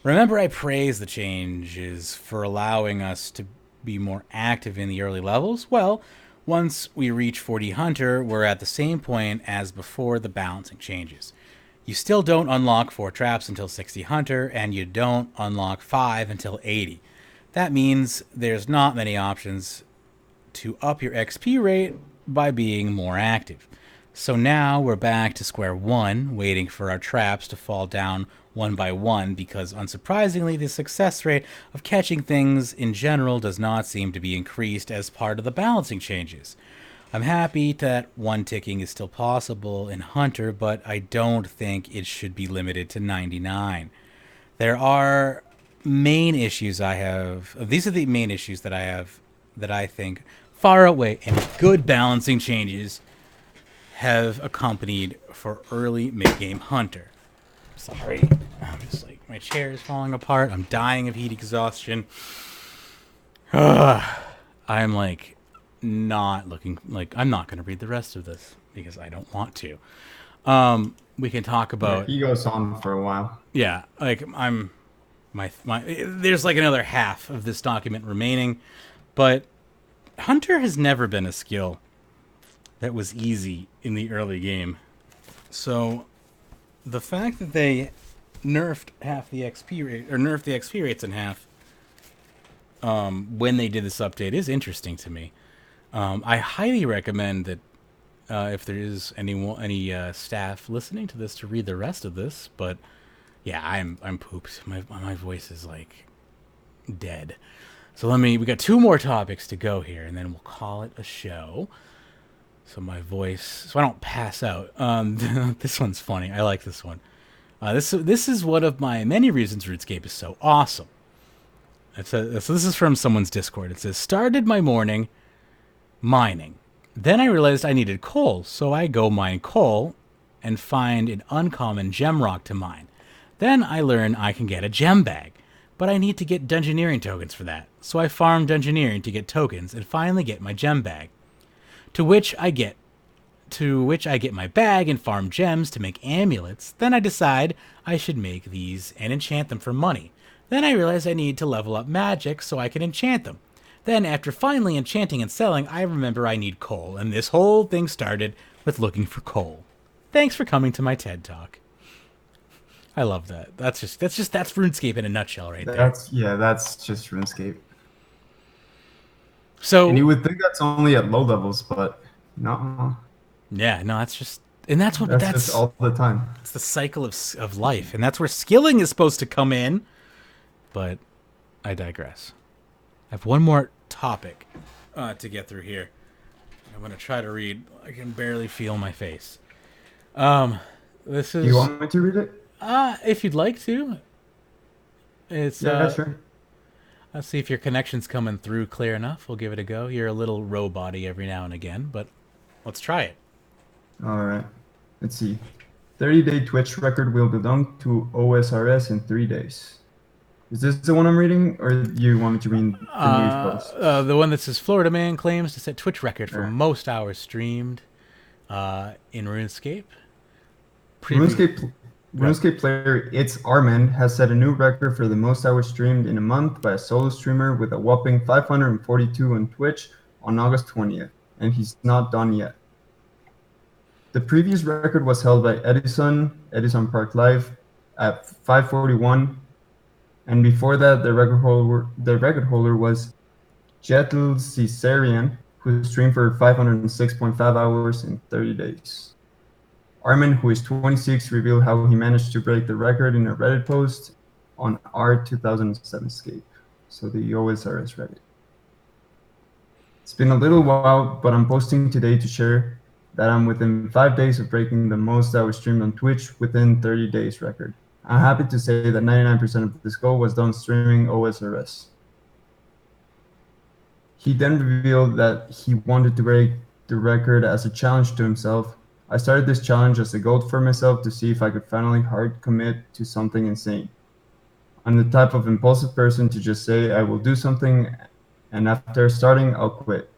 [SPEAKER 1] Remember, I praised the changes for allowing us to be more active in the early levels? Well, once we reach 40 Hunter, we're at the same point as before the balancing changes. You still don't unlock 4 traps until 60 Hunter, and you don't unlock 5 until 80. That means there's not many options to up your XP rate by being more active. So now we're back to square one, waiting for our traps to fall down one by one, because unsurprisingly the success rate of catching things in general does not seem to be increased as part of the balancing changes. I'm happy that one ticking is still possible in Hunter, but I don't think it should be limited to 99. There are main issues I have. These are the main issues that I have that I think far outweigh any good balancing changes have accompanied for early mid-game Hunter. Sorry, I'm just like, my chair is falling apart. I'm dying of heat exhaustion. I'm like not looking like I'm not going to read the rest of this because I don't want to. We can talk
[SPEAKER 2] Yeah,
[SPEAKER 1] about
[SPEAKER 2] he goes on for a while.
[SPEAKER 1] yeah, like I'm my there's like another half of this document remaining, but Hunter has never been a skill that was easy in the early game. So the fact that they nerfed half the XP rate or nerfed the XP rates in half when they did this update is interesting to me. I highly recommend that if there is any staff listening to this to read the rest of this. But yeah, I'm pooped. My voice is like dead. So we got 2 more topics to go here, and then we'll call it a show. So I don't pass out. This one's funny. I like this one. This is one of my many reasons RuneScape is so awesome. So this is from someone's Discord. It says, started my morning mining. Then I realized I needed coal, so I go mine coal and find an uncommon gem rock to mine. Then I learn I can get a gem bag, but I need to get dungeoneering tokens for that. So I farm dungeoneering to get tokens and finally get my gem bag. To which I get my bag and farm gems to make amulets. Then I decide I should make these and enchant them for money. Then I realize I need to level up magic so I can enchant them. Then after finally enchanting and selling, I remember I need coal, and this whole thing started with looking for coal. Thanks for coming to my TED Talk. I love that. That's RuneScape in a nutshell right there.
[SPEAKER 2] That's just RuneScape.
[SPEAKER 1] So,
[SPEAKER 2] and you would think that's only at low levels, but no.
[SPEAKER 1] Yeah, no, that's just that's
[SPEAKER 2] just all the time.
[SPEAKER 1] It's the cycle of life, and that's where skilling is supposed to come in. But I digress. I have one more topic to get through here. I'm going to try to read. I can barely feel my face. This is.
[SPEAKER 2] You want me to read it?
[SPEAKER 1] If you'd like to. It's
[SPEAKER 2] sure.
[SPEAKER 1] Let's see if your connection's coming through clear enough. We'll give it a go. You're a little robot-y every now and again, but let's try it.
[SPEAKER 2] All right. Let's see. 30-day Twitch record will be done to OSRS in 3 days. Is this the one I'm reading, or do you want me to read the news post?
[SPEAKER 1] The one that says Florida man claims to set Twitch record for most hours streamed in RuneScape.
[SPEAKER 2] RuneScape player It's RRman has set a new record for the most hours streamed in a month by a solo streamer with a whopping 542 on Twitch on August 20th, and he's not done yet. The previous record was held by Edison Park Live at 541. And before that, the record holder was Jetel Caesarian, who streamed for 506.5 hours in 30 days. RRman, who is 26, revealed how he managed to break the record in a Reddit post on R2007scape, so the OSRS Reddit. It's been a little while, but I'm posting today to share that I'm within 5 days of breaking the most hours streamed on Twitch within 30 days record. I'm happy to say that 99% of this goal was done streaming OSRS. He then revealed that he wanted to break the record as a challenge to himself. I started this challenge as a goal for myself to see if I could finally hard commit to something insane. I'm the type of impulsive person to just say I will do something, and after starting, I'll quit.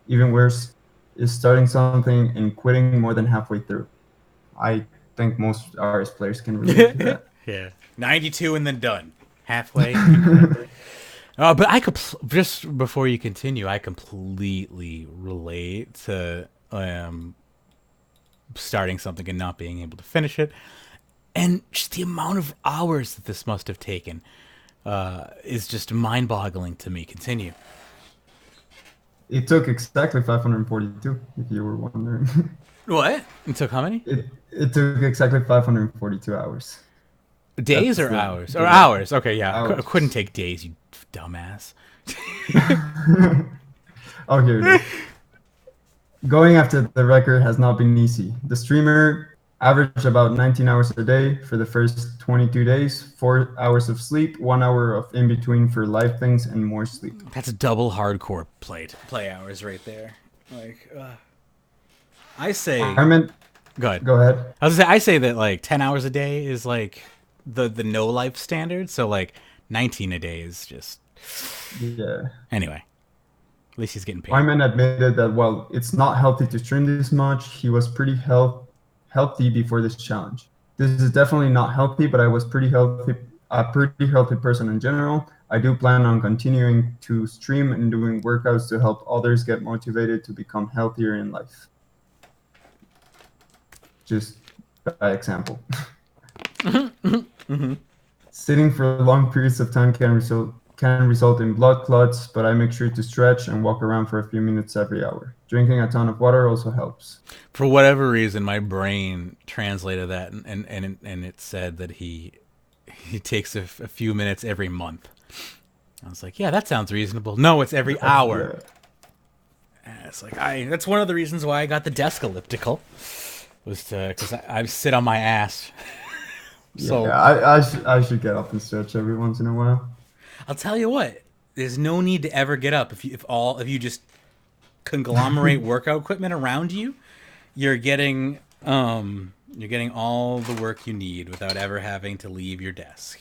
[SPEAKER 2] Even worse is starting something and quitting more than halfway through. I think most RS players can relate to that.
[SPEAKER 1] Yeah, 92 and then done, halfway. But I could just before you continue, I completely relate to starting something and not being able to finish it, and just the amount of hours that this must have taken is just mind-boggling to me. Continue.
[SPEAKER 2] It took exactly 542, if you were wondering.
[SPEAKER 1] What? It took how many?
[SPEAKER 2] It took exactly 542 hours.
[SPEAKER 1] Days or hours? Or hours. Okay, yeah.
[SPEAKER 2] Hours.
[SPEAKER 1] It couldn't take days, you dumbass.
[SPEAKER 2] Oh, here it is. Going after the record has not been easy. The streamer averaged about 19 hours a day for the first 22 days, 4 hours of sleep, 1 hour of in between for live things, and more sleep.
[SPEAKER 1] That's double hardcore play hours right there. Like, I say. Go ahead.
[SPEAKER 2] Go ahead.
[SPEAKER 1] I say that like 10 hours a day is like the no life standard. So like 19 a day is just.
[SPEAKER 2] Yeah.
[SPEAKER 1] Anyway, At least he's getting paid.
[SPEAKER 2] RRman admitted that while it's not healthy to stream this much, he was pretty healthy before this challenge. This is definitely not healthy, but I was a pretty healthy person in general. I do plan on continuing to stream and doing workouts to help others get motivated to become healthier in life. Just by example. Sitting for long periods of time can result in blood clots, but I make sure to stretch and walk around for a few minutes every hour. Drinking a ton of water also helps.
[SPEAKER 1] For whatever reason, my brain translated that, and it said that he takes a few minutes every month. I was like, yeah, that sounds reasonable. No, it's every hour. Yeah. It's like that's one of the reasons why I got the desk elliptical, was because I sit on my ass. So
[SPEAKER 2] yeah, I should get up and stretch every once in a while.
[SPEAKER 1] I'll tell you what, there's no need to ever get up if you just conglomerate workout equipment around you. You're getting all the work you need without ever having to leave your desk.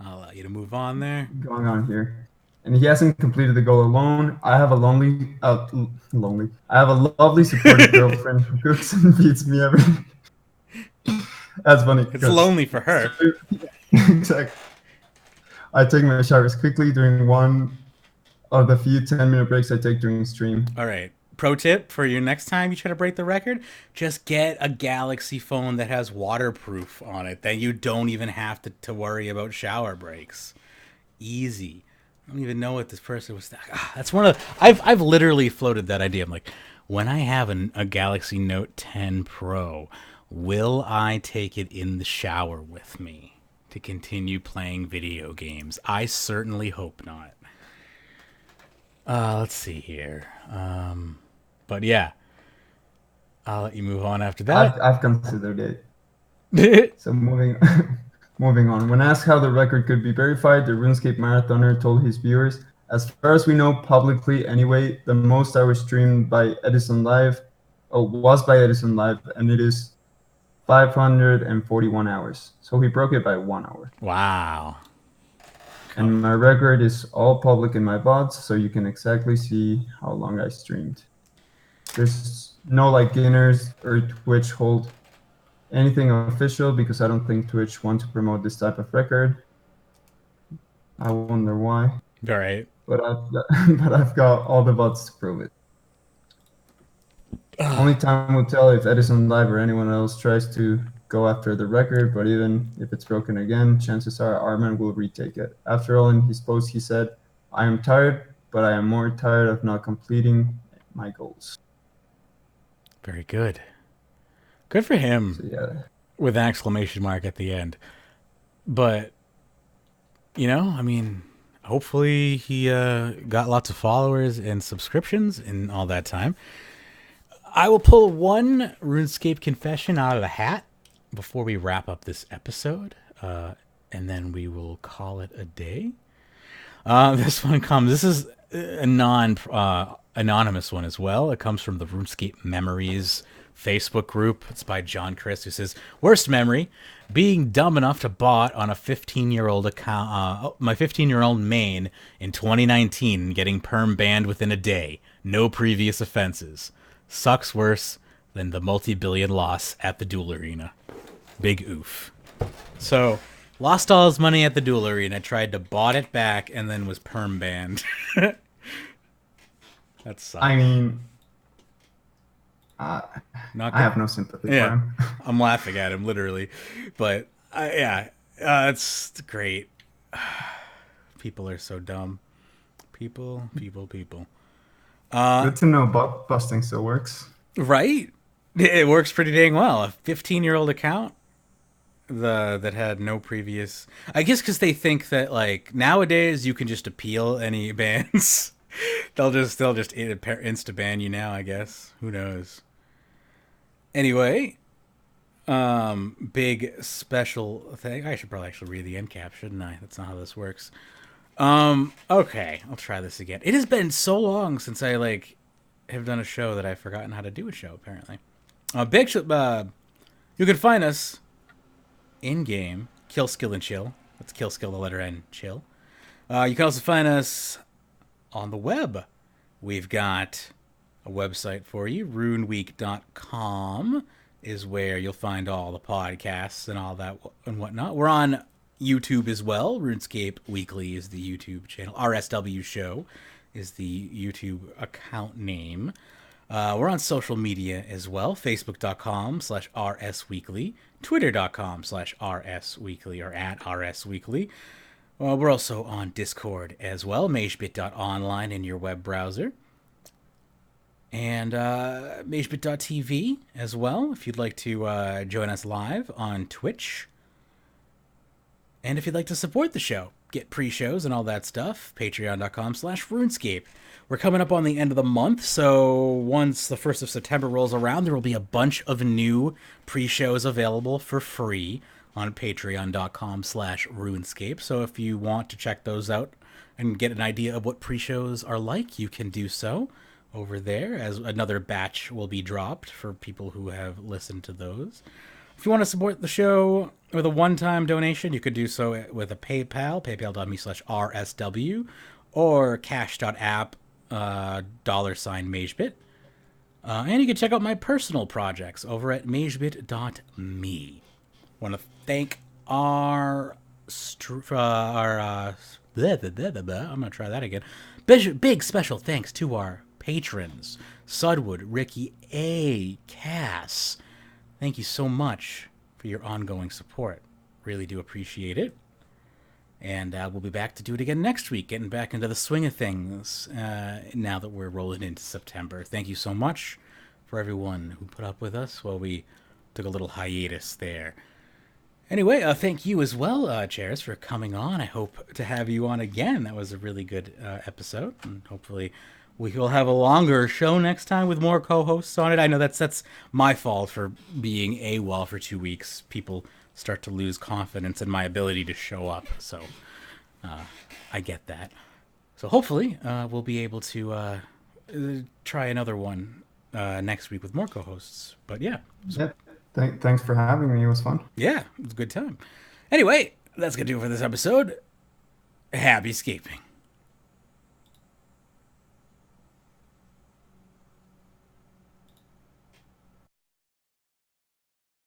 [SPEAKER 1] I'll allow you to move on there.
[SPEAKER 2] Going on here. And he hasn't completed the goal alone. I have a I have a lovely supportive girlfriend who cooks and feeds me every day. That's funny.
[SPEAKER 1] It's lonely for her.
[SPEAKER 2] Exactly. I take my showers quickly during one of the few 10-minute breaks I take during stream.
[SPEAKER 1] All right. Pro tip for your next time you try to break the record, just get a Galaxy phone that has waterproof on it. Then you don't even have to worry about shower breaks. Easy. I don't even know what this person was. That's one of the, I've literally floated that idea. I'm like, when I have a Galaxy Note 10 Pro, will I take it in the shower with me to continue playing video games? I certainly hope not. Let's see here. But yeah, I'll let you move on after that.
[SPEAKER 2] I've considered it. So moving on. When asked how the record could be verified, the RuneScape marathoner told his viewers, "As far as we know publicly anyway, the most hours streamed by Edison Live was by Edison Live, and it is 541 hours. So he broke it by 1 hour.
[SPEAKER 1] Wow.
[SPEAKER 2] And my record is all public in my bots, so you can exactly see how long I streamed. There's no like Guinness or Twitch hold anything official because I don't think Twitch want to promote this type of record. I wonder why.
[SPEAKER 1] All right.
[SPEAKER 2] But I've got all the bots to prove it. Only time will tell if Edison Live or anyone else tries to go after the record, but even if it's broken again, chances are RRman will retake it. After all, in his post he said, "I am tired, but I am more tired of not completing my goals."
[SPEAKER 1] Very good. Good for him.
[SPEAKER 2] So, yeah.
[SPEAKER 1] With an exclamation mark at the end. But, you know, I mean, hopefully he got lots of followers and subscriptions in all that time. I will pull one RuneScape confession out of the hat before we wrap up this episode, and then we will call it a day. This one comes. This is a anonymous one as well. It comes from the RuneScape Memories Facebook group. It's by John Chris, who says, "Worst memory: being dumb enough to bot on a 15-year-old account, my 15-year-old main in 2019, and getting perm banned within a day. No previous offenses. Sucks worse than the multi-billion loss at the Duel Arena. Big oof." So, lost all his money at the Duel Arena, tried to bot it back, and then was perm banned. That sucks.
[SPEAKER 2] I mean, I have no sympathy for him.
[SPEAKER 1] I'm laughing at him, literally. But, it's great. People are so dumb. People.
[SPEAKER 2] Good to know bot busting still works.
[SPEAKER 1] Right? It works pretty dang well. A 15-year-old account that had no previous... I guess because they think that, like, nowadays you can just appeal any bans. they'll just insta-ban you now, I guess. Who knows? Anyway, big special thing. I should probably actually read the end cap, shouldn't I? That's not how this works. Okay, I'll try this again. It has been so long since I have done a show that I've forgotten how to do a show, apparently. You can find us in game, Kill Skill and Chill. That's Kill Skill, the letter N, chill. You can also find us on the web. We've got a website for you, runeweek.com is where you'll find all the podcasts and all that and whatnot. We're on YouTube as well. Runescape Weekly is the YouTube channel. RSW Show is the YouTube account name. We're on social media as well. Facebook.com/RSWeekly, Twitter.com/RSWeekly or at RSWeekly. We're also on Discord as well, Magebit.online in your web browser. And Magebit.tv as well, if you'd like to join us live on Twitch. And if you'd like to support the show, get pre-shows and all that stuff, patreon.com/RuneScape. We're coming up on the end of the month, so once the 1st of September rolls around, there will be a bunch of new pre-shows available for free on patreon.com/RuneScape. So if you want to check those out and get an idea of what pre-shows are like, you can do so over there, as another batch will be dropped for people who have listened to those. If you want to support the show with a one-time donation, you could do so with a PayPal, paypal.me/RSW, or Cash.App, $Magebit. And you can check out my personal projects over at magebit.me. I want to thank I'm going to try that again. Big special thanks to our patrons, Sudwood, Ricky A, Cass. Thank you so much for your ongoing support. Really do appreciate it. And we'll be back to do it again next week, getting back into the swing of things now that we're rolling into September. Thank you so much for everyone who put up with us while we took a little hiatus there. Anyway, thank you as well, Charis, for coming on. I hope to have you on again. That was a really good episode, and hopefully we will have a longer show next time with more co-hosts on it. I know that's my fault for being AWOL for 2 weeks. People start to lose confidence in my ability to show up, so I get that. So hopefully we'll be able to try another one next week with more co-hosts. But yeah.
[SPEAKER 2] Thanks for having me. It was fun.
[SPEAKER 1] Yeah, it was a good time. Anyway, that's going to do it for this episode. Happy scaping.